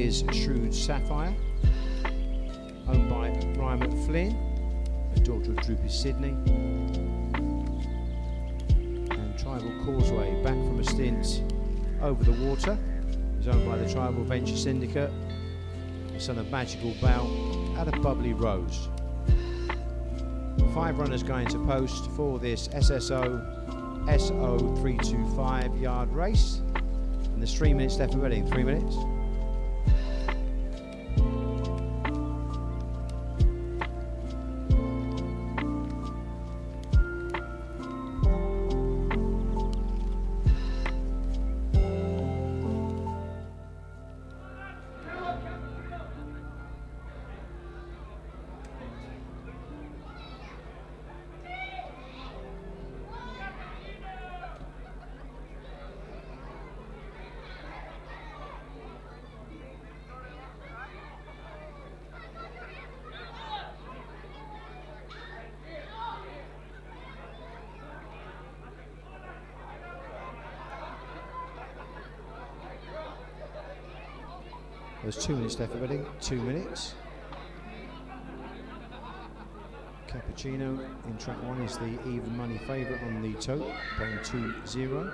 is 𝗟𝗶𝗳𝗍𝗂, owned by Ryan McFlynn, a daughter of Droopy Sydney. And Tribal Causeway, back from a stint over the water, is owned by the Tribal Venture Syndicate, the son of Magical Belle out of Bubbly Rose. 5 runners going to post for this SSO 𝗟𝗶𝗳𝗍𝗂 yard race. And there's 3 minutes left for betting. 3 minutes. There's 2 minutes left for betting. 2 minutes. Cappuccino in track 1 is the even money favourite on the tote, paying 2-0.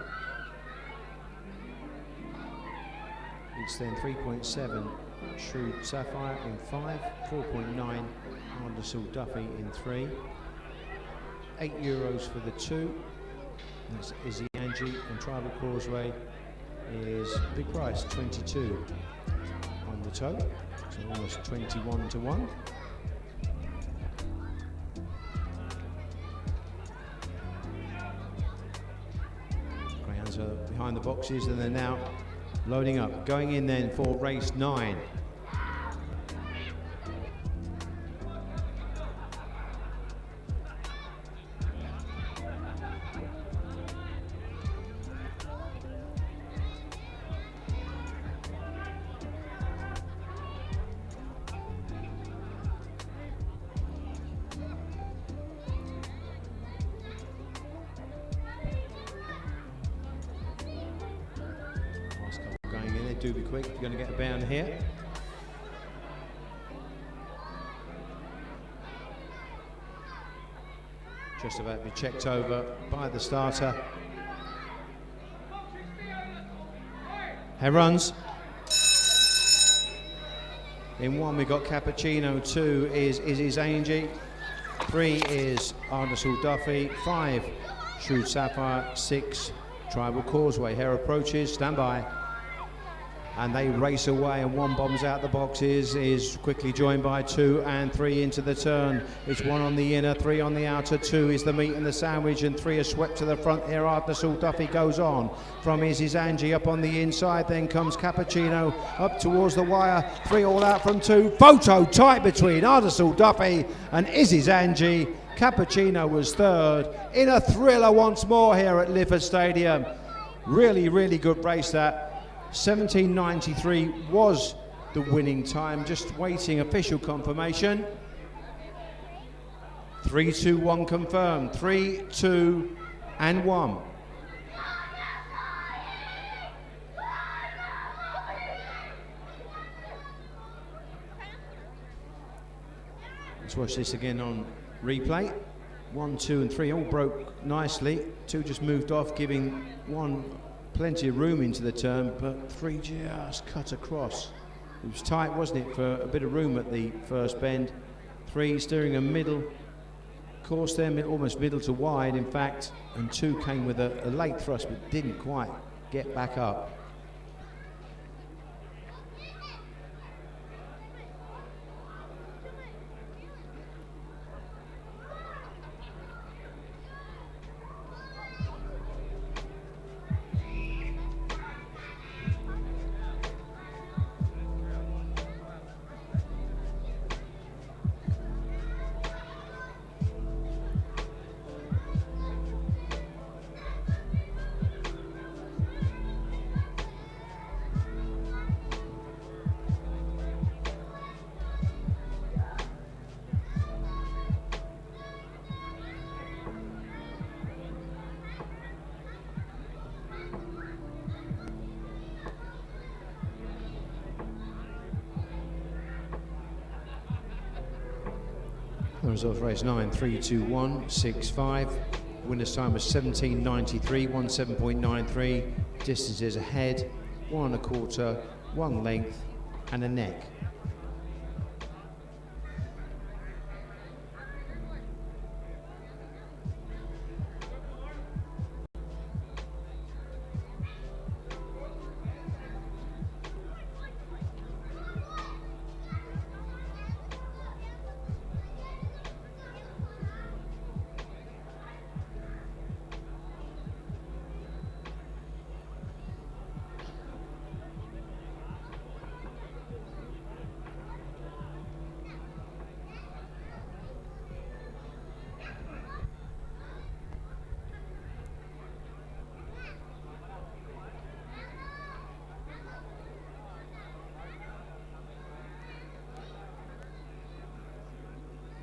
It's then 3.7 𝗟𝗶𝗳𝗍𝗂 in 5, 4.9 𝗟𝗶𝗳𝗆𝗆 in 3. €8 for the 2. That's 𝗙𝗍𝗍𝗳𝗍, and Tribal Causeway is big price, 22 on the tote, so almost 21 to 1. Greyhounds are behind the boxes and they're now loading up. Going in then for race 9. Do be quick if you're going to get a bound here. Just about to be checked over by the starter. Here runs. In 1 we got Cappuccino, 2 is 𝗙𝗍𝗍𝗳𝗍𝗍, 3 is 𝗟𝗶𝗳𝗍𝗂𝗆, 5 𝗟𝗶𝗳𝗍𝗂𝗆, 6 Tribal Causeway. Here approaches, stand by. And they race away, and 1 bombs out the boxes, is quickly joined by 2 and 3 into the turn. It's 1 on the inner, 3 on the outer, 2 is the meat and the sandwich, and 3 are swept to the front here. 𝗟𝗶𝗳𝗍𝗂𝗆 goes on from 𝗙𝗍𝗍𝗳𝗍𝗃 up on the inside, then comes Cappuccino up towards the wire, 3 all out from 2. Photo tight between 𝗟𝗶𝗳𝗍𝗂𝗆 and 𝗙𝗍𝗍𝗳𝗍𝗃. Cappuccino was third in a thriller once more here at Lifford Stadium. Really, really good race that. 17:93 was the winning time, just waiting official confirmation. 3, 2, 1 confirmed. 3, 2 and 1. Let's watch this again on replay. 1, 2 and 3 all broke nicely. 2 just moved off, giving 1 plenty of room into the turn, but 3 just cut across. It was tight, wasn't it, for a bit of room at the first bend. 3 steering a middle course there, almost middle to wide, in fact, and 2 came with a late thrust, but didn't quite get back up. The result of race 9, 3:21.65. Winner's time was 17.93, 17.93. Distances ahead, 1 1/4, 1 length, and a neck.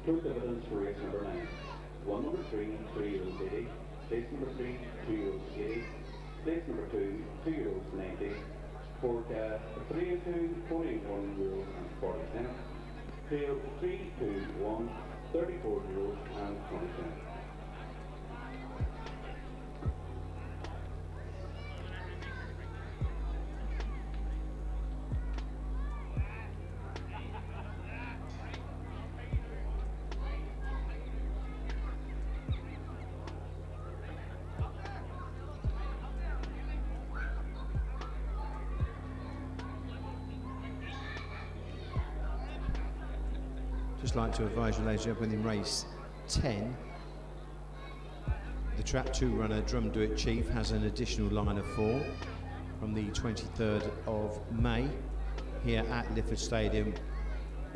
Truth evidence for race number 9. 1 number 3, 3-year-old 80. Place number 3, 2-year-old 80. Place number 2, 2-year-old 90. Forecast 3 and 2, 41-year-old and 40 cents. Field 3, 2, 1, 34-year-old and 20 cents. Just like to advise you, ladies and gentlemen, in race 10, the Trap 2 runner Drum Do It Chief has an additional line of 4 from the 23rd of May here at Lifford Stadium.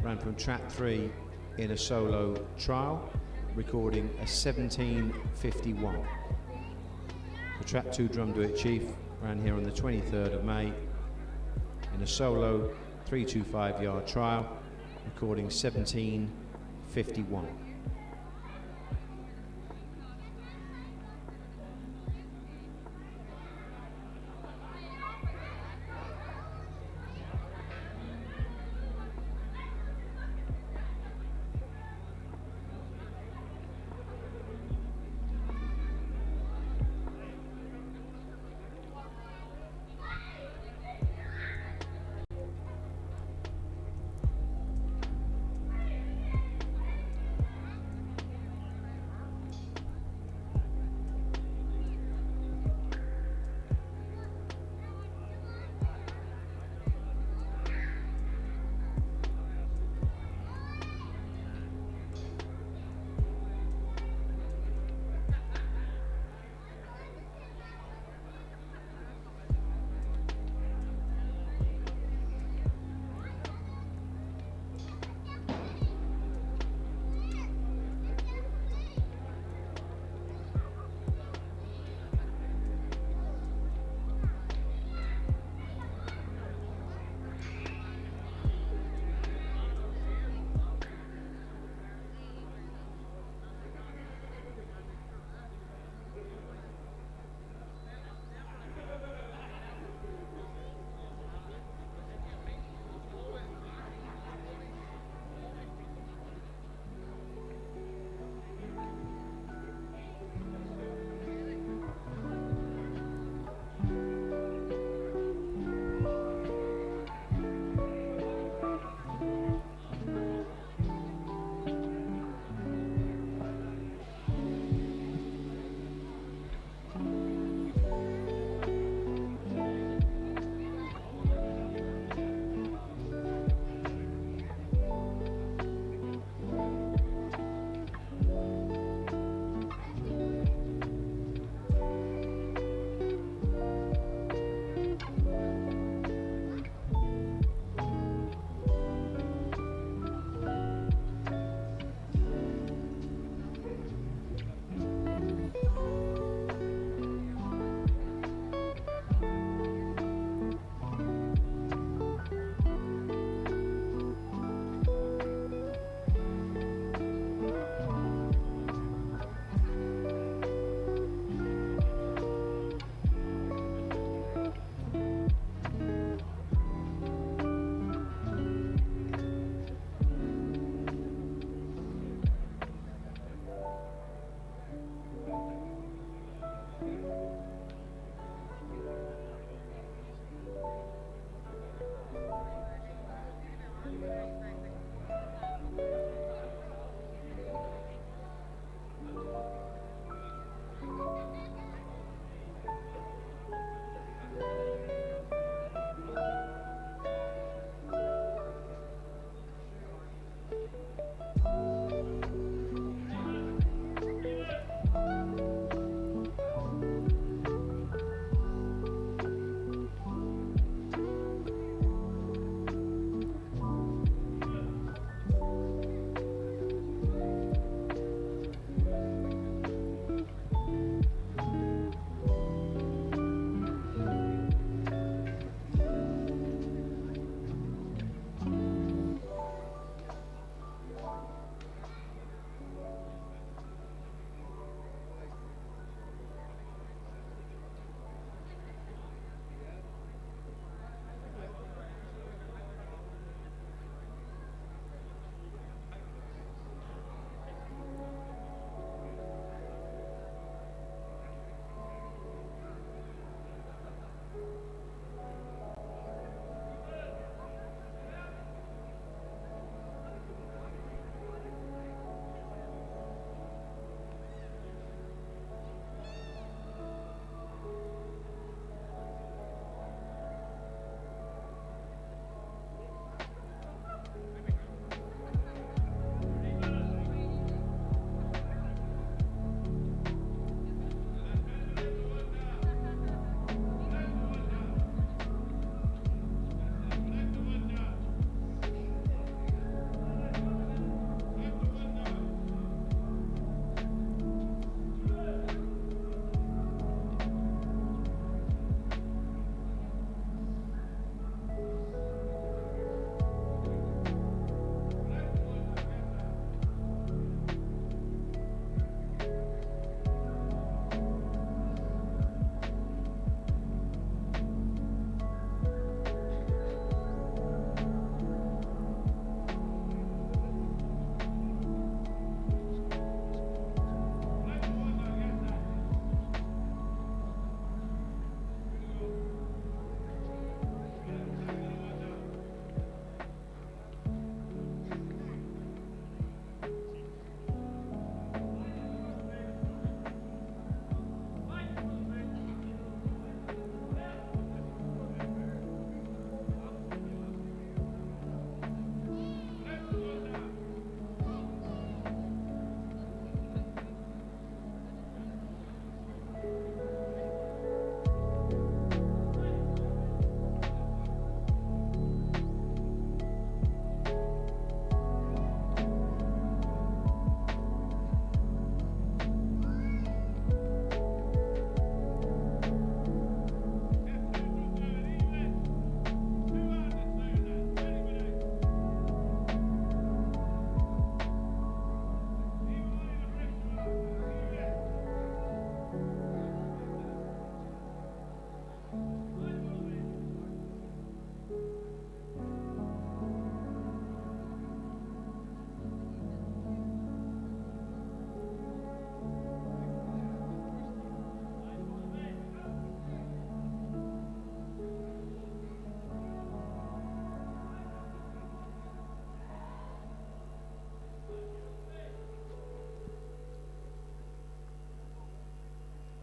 Ran from Trap 3 in a solo trial, recording a 17.51. The Trap 2 Drum Do It Chief ran here on the 23rd of May in a solo 325-yard trial, recording 17.51.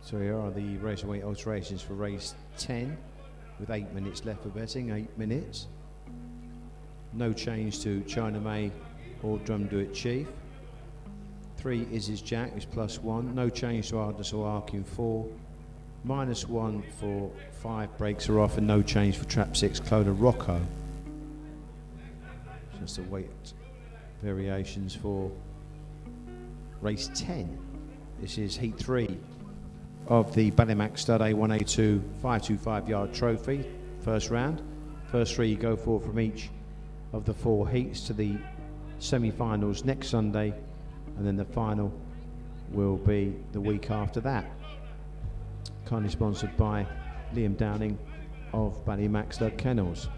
So here are the race weight alterations for race 10 with 8 minutes left for betting, 8 minutes. No change to 𝗙𝗹𝗻𝗍 or Drum Do It Chief. 3 𝗙𝗍𝗍𝗃 is +1. No change to 𝗟𝗶𝗳𝗃𝗆 4. -1 for 5 breaks are off, and no change for trap 6 𝗙𝗺𝗃𝗆. Just the weight variations for race 10. This is heat 3 of the Ballymac Stud A1A2 525-yard trophy. First round. First 3 go forward from each of the 4 heats to the semi-finals next Sunday, and then the final will be the week after that. Kindly sponsored by Liam Downing of Ballymac Stud Kennels.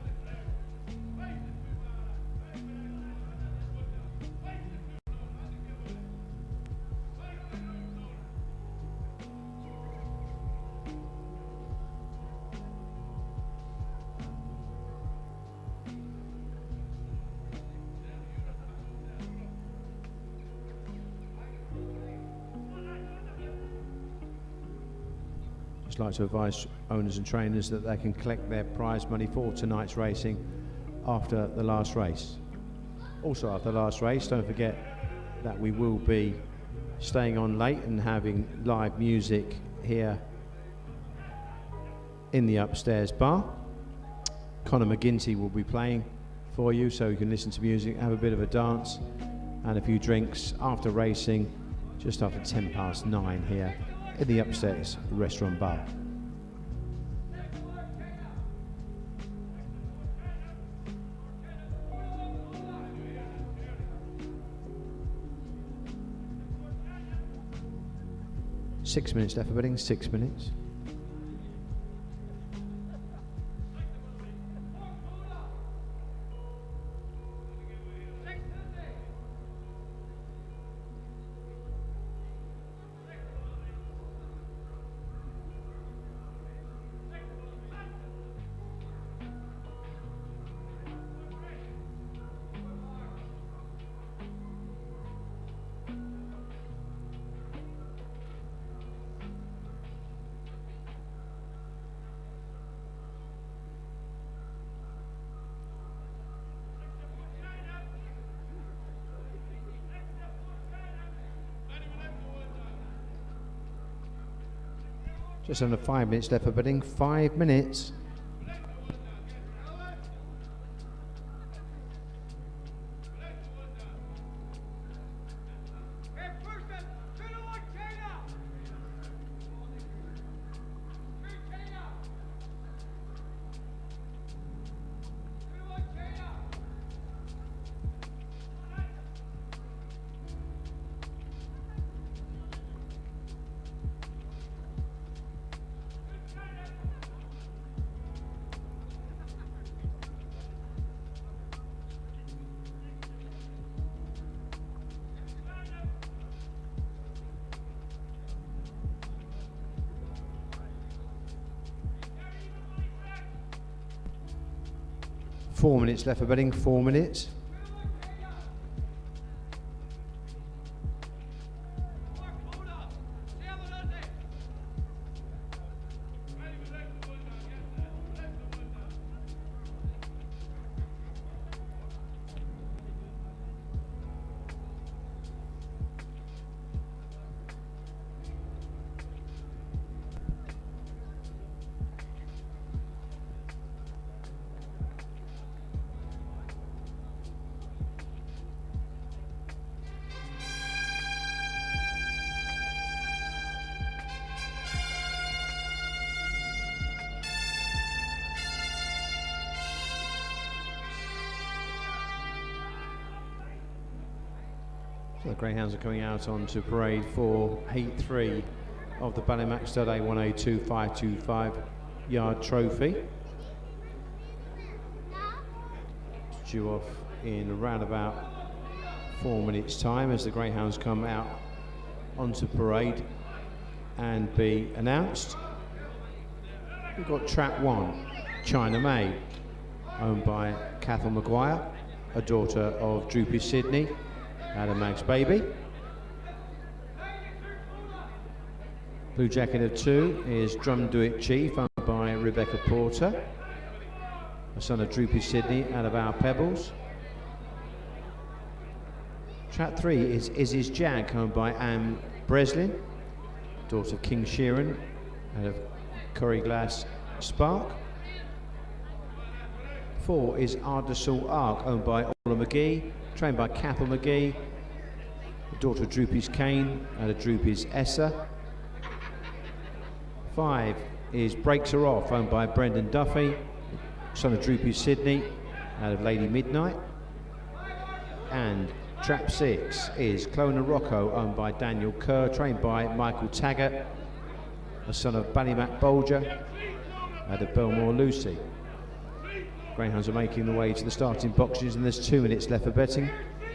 Just like to advise owners and trainers that they can collect their prize money for tonight's racing after the last race. Also after the last race, don't forget that we will be staying on late and having live music here in the upstairs bar. Conor McGinty will be playing for you, so you can listen to music, have a bit of a dance and a few drinks after racing, just after 9:10 here in the upstairs restaurant bar. Six minutes left for betting, 6 minutes. Just under 5 minutes left for betting, 5 minutes. Four minutes left for betting, 4 minutes. So the Greyhounds are coming out onto parade for Heat 3 of the Ballymac Stud A1A2 525-yard trophy. It's due off in around about 4 minutes' time as the Greyhounds come out onto parade and be announced. We've got Trap 1, 𝗙𝗹𝗻𝗍, owned by Cathal Maguire, a daughter of Droopy Sydney, Adam Mag's baby. Blue jacket of 2 is 𝗟𝗶𝗳𝗆, owned by Rebecca Porter, a son of 𝗚𝗶𝗳𝗆 out of 𝗚𝗿𝗲𝗆. Trap 3 is 𝗚𝗍𝗃, owned by Anne Breslin, daughter of King Sheeran out of 𝗚𝗿𝗄𝗄𝗆. 4 is 𝗟𝗿𝗄𝗆𝗃, owned by Orla McGee, trained by Cathal McGee, daughter of 𝗚𝗶𝗃𝗆 out of 𝗚𝗶𝗃𝗍𝗱. 5 is Breaks Her Off, owned by Brendan Duffy, son of 𝗚𝗶𝗃 out of Lady Midnight. And trap 6 is Clona Rocco, owned by Daniel Kerr, trained by Michael Taggart, a son of Ballymac Bolger out of Belmore Lucy. Greyhounds are making their way to the starting boxes, and there's 2 minutes left for betting.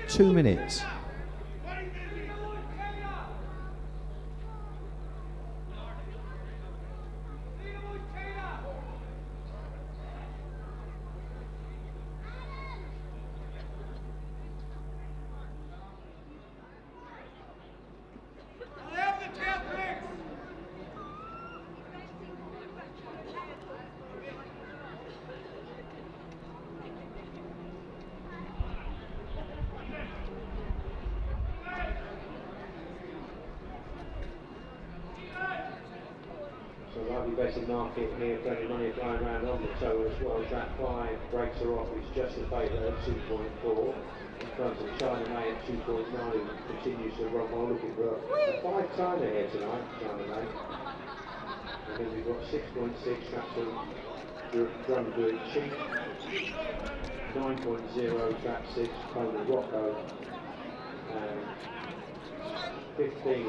2 minutes. Betting market here, plenty of money flying around on the toe as well. Trap 5 Breaks Her Off is just a favourite at 2.4. In front of China May at 2.9, continues to run well, looking for a 5-timer here tonight, China May. And then we've got 6.6 Trap 2 𝗟𝗶𝗳𝗆, 9.0 Trap 6 Clona Rocco, and 15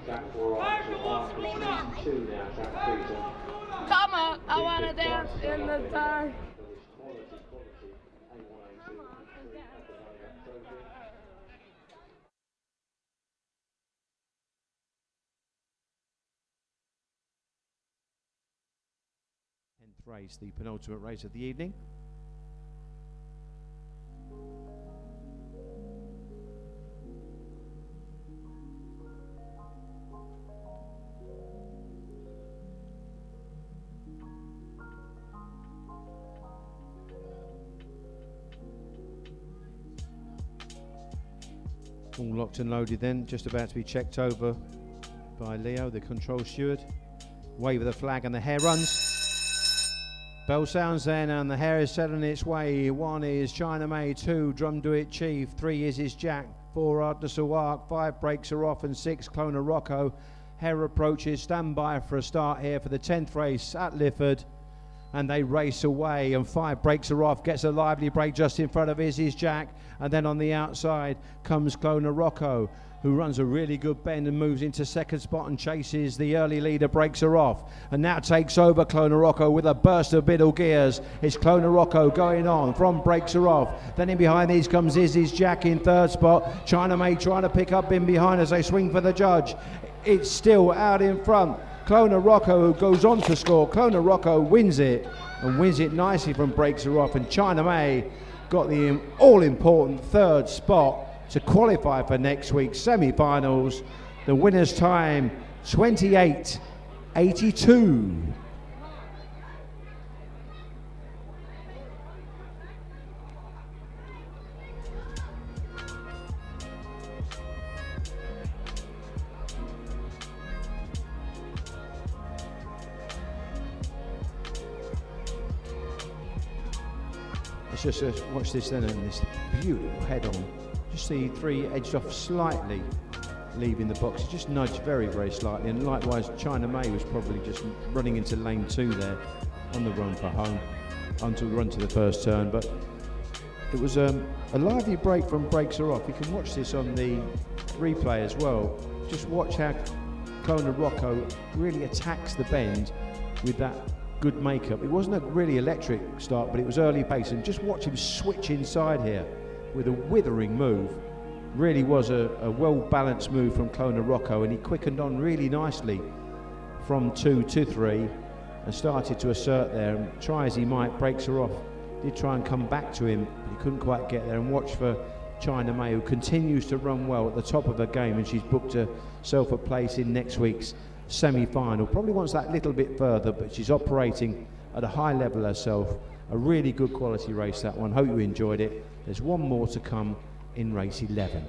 Trap 4 𝗟𝗿𝗄𝗆𝗃, 22 now, Trap 3. Come on, I want to dance in the dark. Race, the penultimate race of the evening. All locked and loaded then, just about to be checked over by Leo, the control steward. Wave of the flag and the hare runs. Bell sounds then, and the hare is settling its way. 1 is China May, 2 𝗟𝗏𝗃𝗆, 3 is 𝗚𝗍𝗃, 4 𝗟𝗏𝗃𝗆𝗃, 5 Breaks Her Off, and 6 Clona Rocco. Hare approaches, stand by for a start here for the 10th race at Lifford, and they race away, and 5 Breaks Her Off, gets a lively break just in front of 𝗚𝗍𝗃, and then on the outside comes Clona Rocco, who runs a really good bend and moves into second spot and chases the early leader, Breaks Her Off, and now takes over Clona Rocco with a burst of middle gears. It's Clona Rocco going on from Breaks Her Off. Then in behind these comes 𝗚𝗍𝗃 in third spot. China May trying to pick up in behind as they swing for the judge. It's still out in front. Clona Rocco, who goes on to score. Clona Rocco wins it, and wins it nicely from Breaks Her Off, and China May got the all-important third spot to qualify for next week's semi-finals. The winner's time, 28.82. Let's just watch this then, and this beautiful head-on. Just see 3 edged off slightly, leaving the box. Just nudged very, very slightly, and likewise China May was probably just running into lane 2 there on the run for home, until the run to the first turn. But it was a lively break from Breaks Her Off. You can watch this on the replay as well. Just watch how Clona Rocco really attacks the bend with that good makeup. It wasn't a really electric start, but it was early pace, and just watch him switch inside here with a withering move. Really was a well-balanced move from Clona Rocco, and he quickened on really nicely from 2 to 3 and started to assert there, and try as he might, Breaks Her Off did try and come back to him, but he couldn't quite get there. And watch for 𝗙𝗵𝗱𝗄𝗆, who continues to run well at the top of her game, and she's booked herself a place in next week's semi-final. Probably wants that little bit further, but she's operating at a high level herself. A really good quality race, that one. Hope you enjoyed it. There's one more to come in race 11.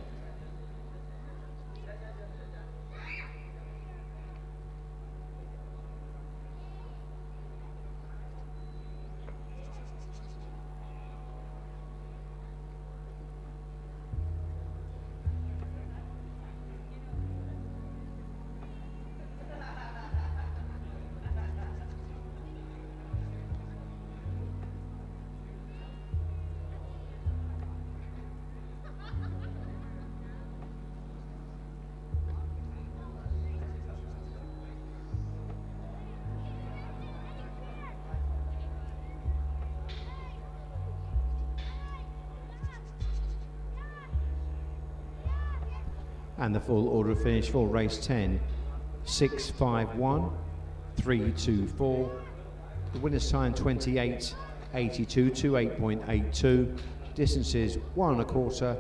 And the full order of finish for race 10, 6:51, 3:24. The winner's time 28:82 to 8.82. Distances 1 1/4,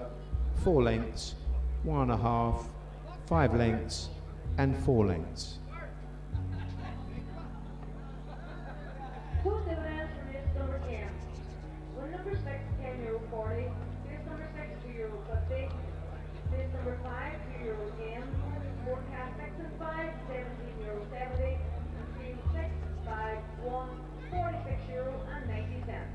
4 lengths, 1 1/2, 5 lengths, and 4 lengths. Full dividends from this number 10. Win number 6, €10.40. This number 6, €2.50. This number 5, €2 again. Forecast 6 and 5, €17.70. And 3, 6, 5, 1, €46.90.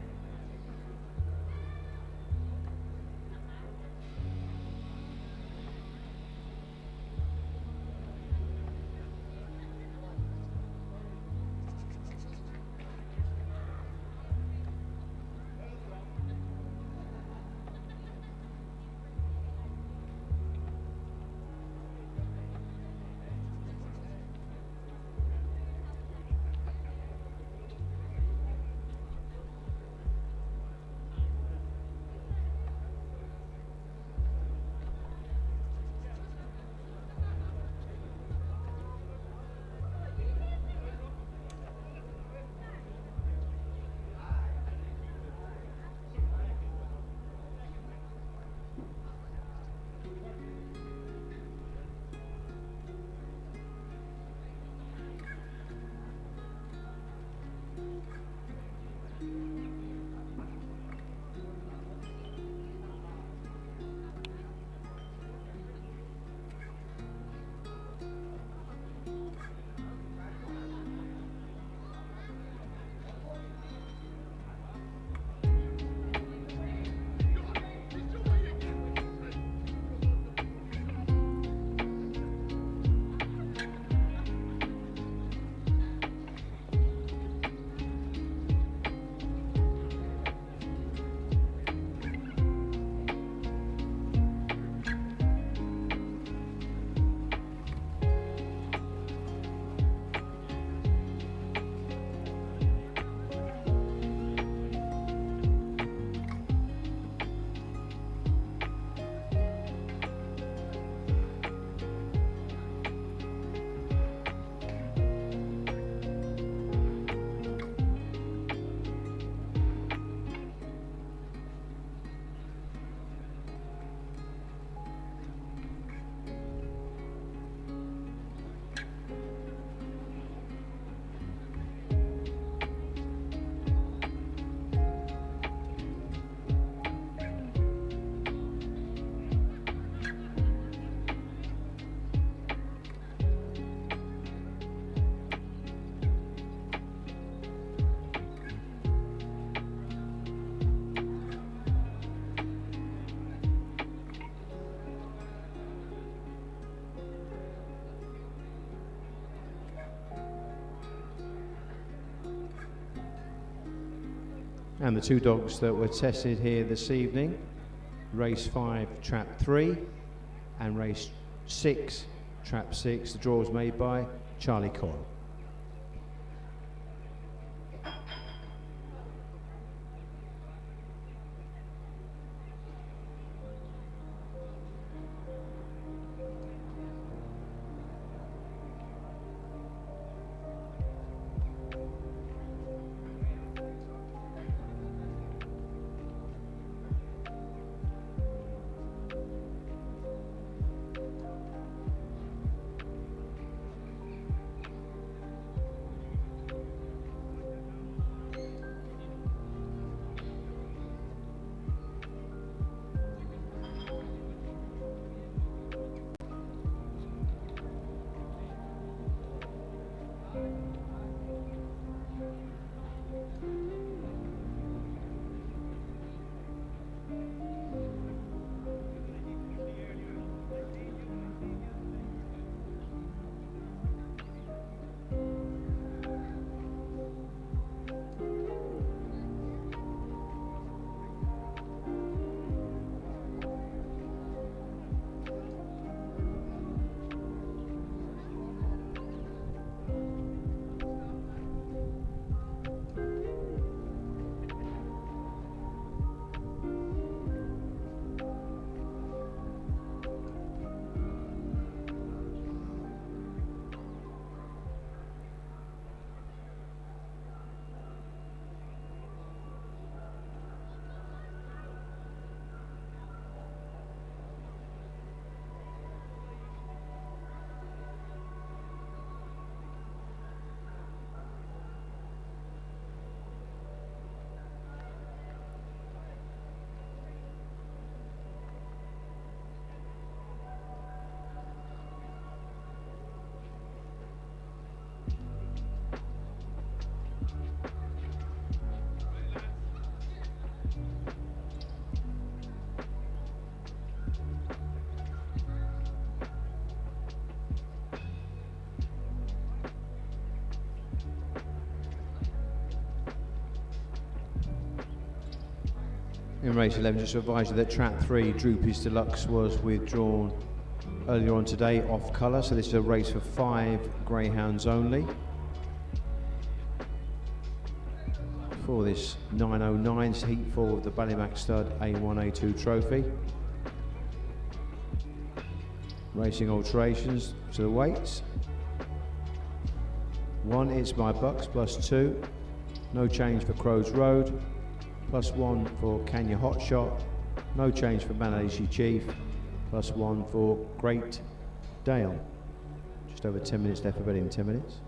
And the two dogs that were tested here this evening, race 5, trap 3, and race 6, trap 6. The draw was made by 𝗙𝗵𝗄𝗆. In race 11, just to advise you that trap 3, 𝗙𝗵𝗳𝗍 Deluxe, was withdrawn earlier on today off colour, so this is a race for 5 greyhounds only. For this 909's heat 4 of the Ballymac Stud A1, A2 trophy. Racing alterations to the weights. 1, It's My Bucks, +2. No change for Crows Road. +1 for 𝗙𝗵𝗳𝗆. No change for 𝗦𝗁𝗍𝗍. +1 for Great Dale. Just over 10 minutes left for betting, 10 minutes.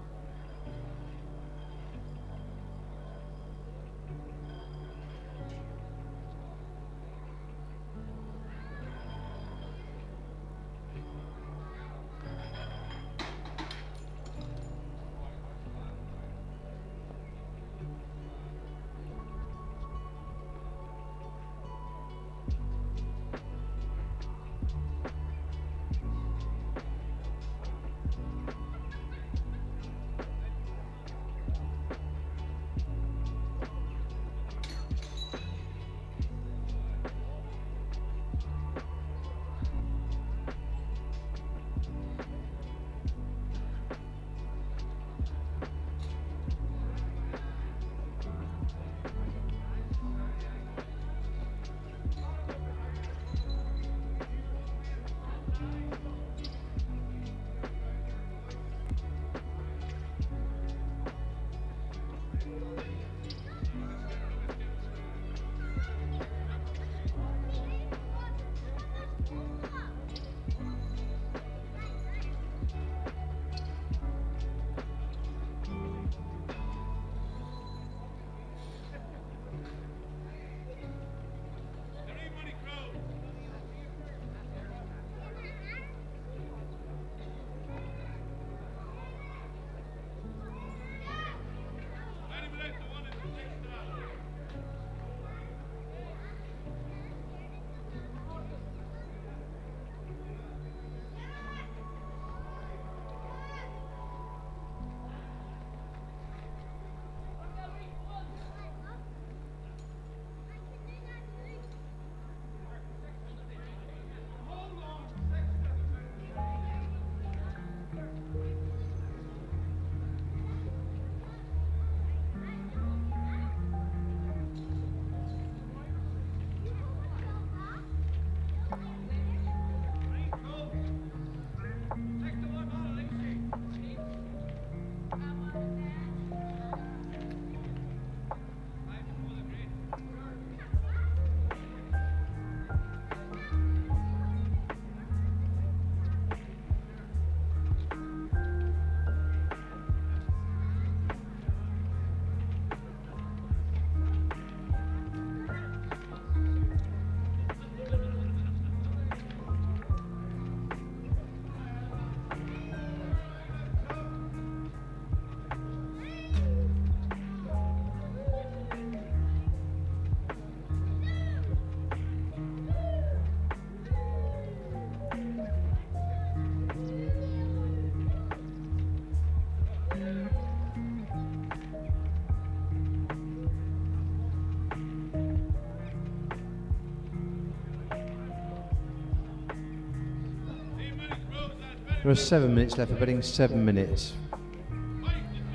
There are 7 minutes left for betting, 7 minutes.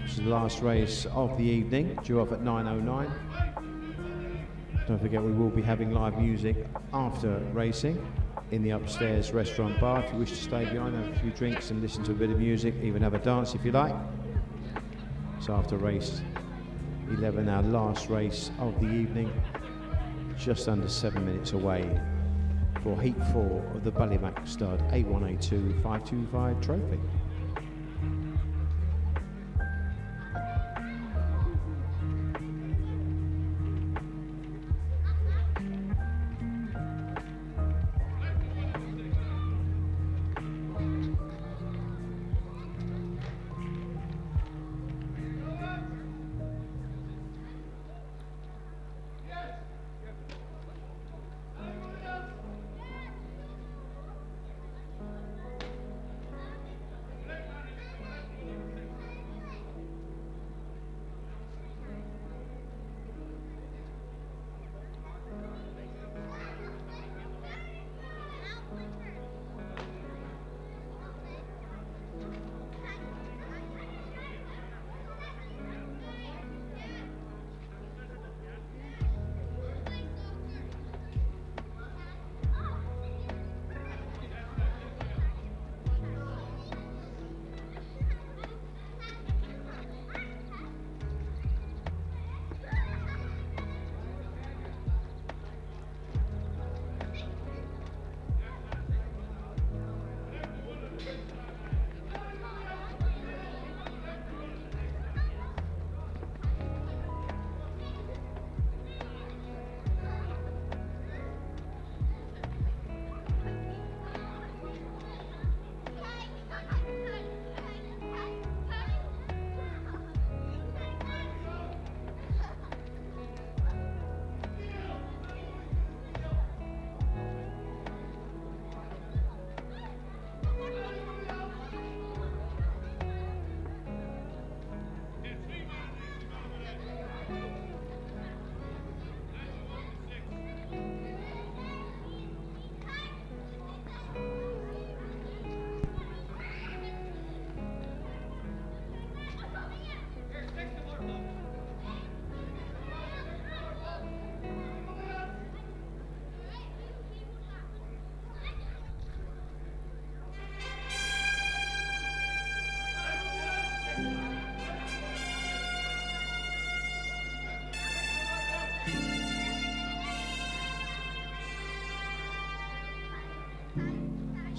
This is the last race of the evening, due off at 9:09. Don't forget we will be having live music after racing in the upstairs restaurant bar if you wish to stay behind, have a few drinks and listen to a bit of music, even have a dance if you like. So after race 11, our last race of the evening, just under 7 minutes away for Heat 4 of the Ballymac Stud A1, A2 525 trophy.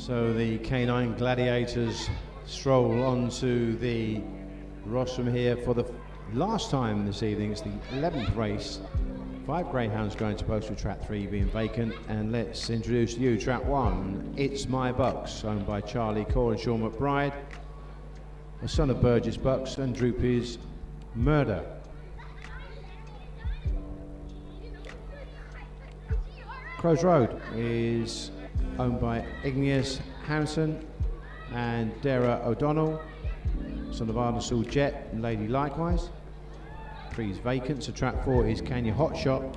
So the Canine Gladiators stroll onto the rostrum here for the last time this evening. It's the 11th race. 5 greyhounds going to postal track 3 being vacant, and let's introduce you track 1. It's My Bucks, owned by 𝗙𝗹𝗹𝗆𝗆𝐿𝗵𝗆 McBride, a son of Burgess Bucks and 𝗟𝗶𝗳𝗄𝗆's Murder. Crows Road is owned by Igneous Hanson and Dara O'Donnell, son of Ardensul Jet and Lady Likewise. 3 is vacant, so track 4 is 𝗙𝗹𝗃𝗆𝗆𝗆,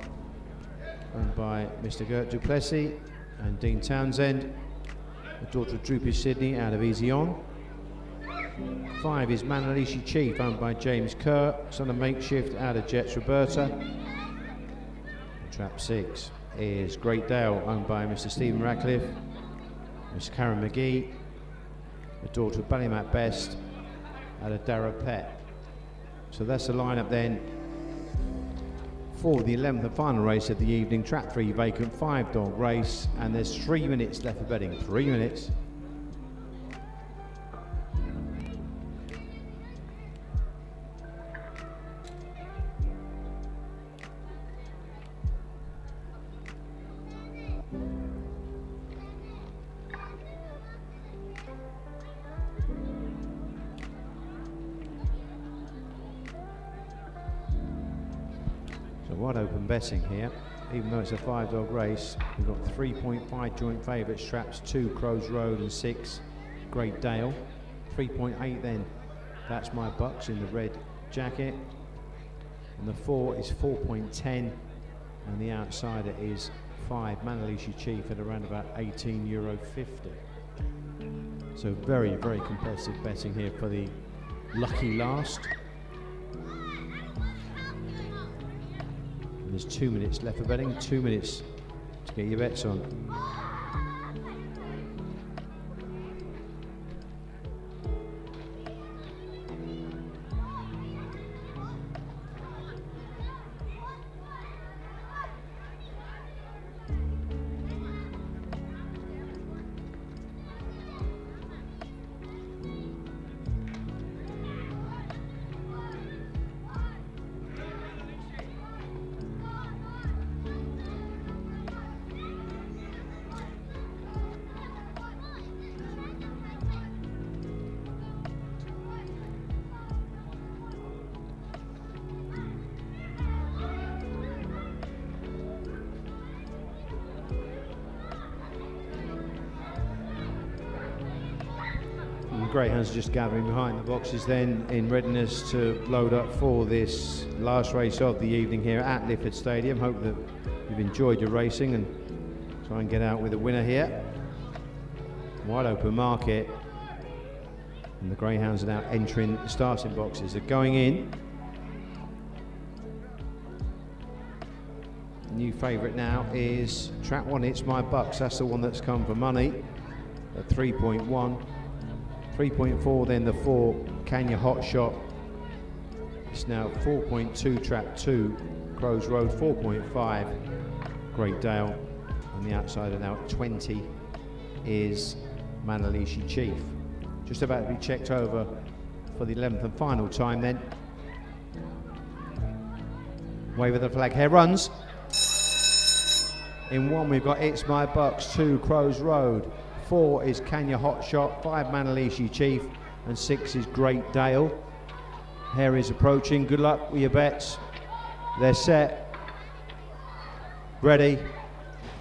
owned by Mr. Gert du Plessis and Dean Townsend, the daughter of Droopy Sydney out of Easy On. 5 is 𝗙𝗁𝗍𝒄𝗆, owned by James Kerr, son of Makeshift out of 𝗟𝗶𝗄𝗆. Trap 6 is Great Dale, owned by Mr. Stephen Radcliffe, Miss Karen McGee, the daughter of Ballymat Best out of Darragh Pett. So that's the lineup then for the 11th and final race of the evening. Track 3 vacant, 5 dog race, and there's 3 minutes left for betting. 3 minutes. Wide open betting here, even though it's a 5 dog race. We've got 3.5 joint favourites, traps 2 Crows Road and 6 Great Dale. 3.8 then, That's My Bucks in the red jacket, and the 4 is 4.10, and the outsider is 5 𝗙𝗁𝗍𝒄𝗆 at around about €18.50. So very, very competitive betting here for the lucky last. And there's 2 minutes left for betting, 2 minutes to get your bets on. Greyhounds are just gathering behind the boxes then in readiness to load up for this last race of the evening here at Lifford Stadium. Hope that you've enjoyed your racing and try and get out with a winner here. Wide open market, and the Greyhounds are now entering the starting boxes. They're going in. The new favourite now is track 1, It's My Bucks. That's the one that's come for money at 3.1. 3.4 then the 4 Kenya Hot Shot. It's now 4.2 track 2 Crows Road, 4.5 Great Dale, and the outsider now at 20 is 𝗙𝗁𝗍𝒄𝗆. Just about to be checked over for the 11th and final time then. Wave of the flag, here runs. In 1 we've got It's My Bucks, 2 Crows Road, 4 is Kenya Hot Shot, 5 𝗙𝗁𝗍𝒄𝗆, and 6 is Great Dale. Hare is approaching. Good luck with your bets. They're set, ready,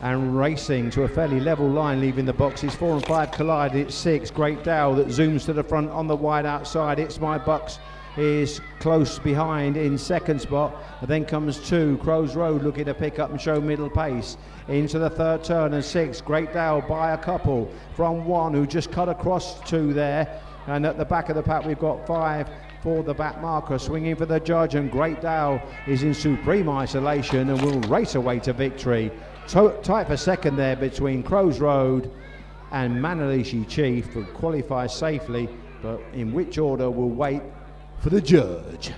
and racing to a fairly level line, leaving the boxes. 4 and 5 collide. It's 6 Great Dale that zooms to the front on the wide outside. It's My Bucks is close behind in second spot, and then comes 2 Crows Road looking to pick up and show middle pace into the third turn, and 6 Great Dale by a couple from 1 who just cut across 2 there, and at the back of the pack we've got 5 for the back marker swinging for the judge, and Great Dale is in supreme isolation and will race away to victory. Tight for second there between Crows Road and 𝗙𝗁𝗍𝒄𝗆, who qualify safely, but in which order we'll wait for the judge.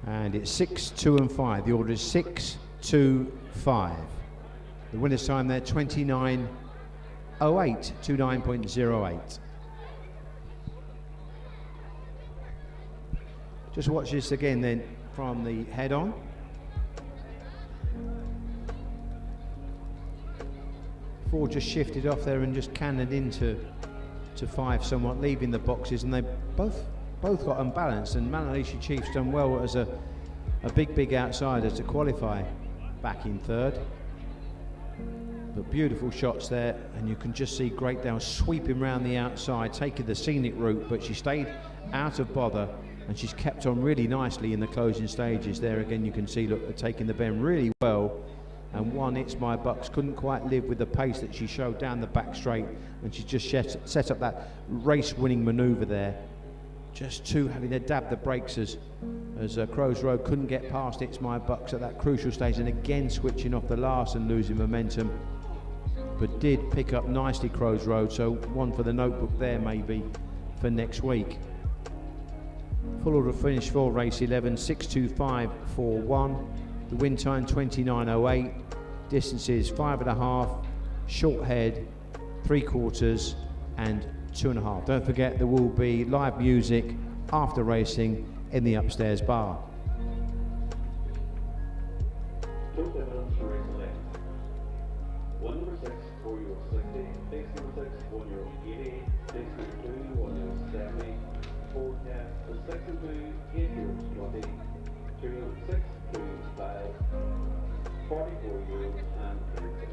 And it's 6, 2 and 5. The order is 6, 2, 5. The winner's time there, 29.08, 29.08. Just watch this again then from the head on. Four just shifted off there and just cannoned into 5 somewhat, leaving the boxes, and they both got unbalanced, and 𝗟𝗟𝗄𝗎𝗄's done well as a big outsider to qualify back in third. But beautiful shots there, and you can just see 𝗟𝗍𝗄 sweeping round the outside, taking the scenic route, but she stayed out of bother, and she's kept on really nicely in the closing stages. There again you can see, look, they're taking the bend really well, and one, 𝗚𝗎𝗄𝗆 couldn't quite live with the pace that she showed down the back straight, and she just set up that race-winning manoeuvre there. Just two having to dab the brakes as Crow's Road couldn't get past 𝗚𝗎𝗄𝗆 at that crucial stage, and again switching off the last and losing momentum, but did pick up nicely Crow's Road, so one for the notebook there maybe for next week. Full order finish for race 11, 6:25.41. The win time 29.08. Distances 5.5, short head, 3/4 and 2.5. Don't forget there will be live music after racing in the upstairs bar. Total evidence for race 11. 1 number 6, 4 € 60. Place number 6, 1 € 80. Place number 2, 1 € 70. 4 cast, 6 and 2, 8 € 20. 2 € 6, 2, 5. 44 € and 36.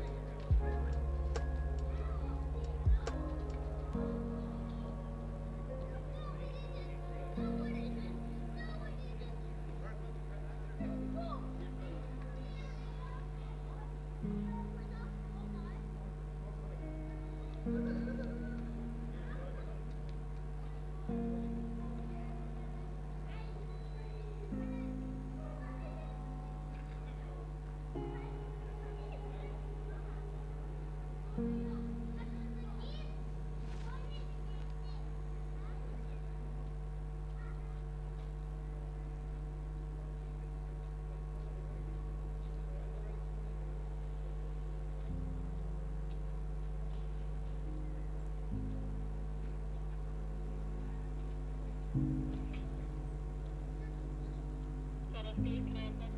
Got a big man.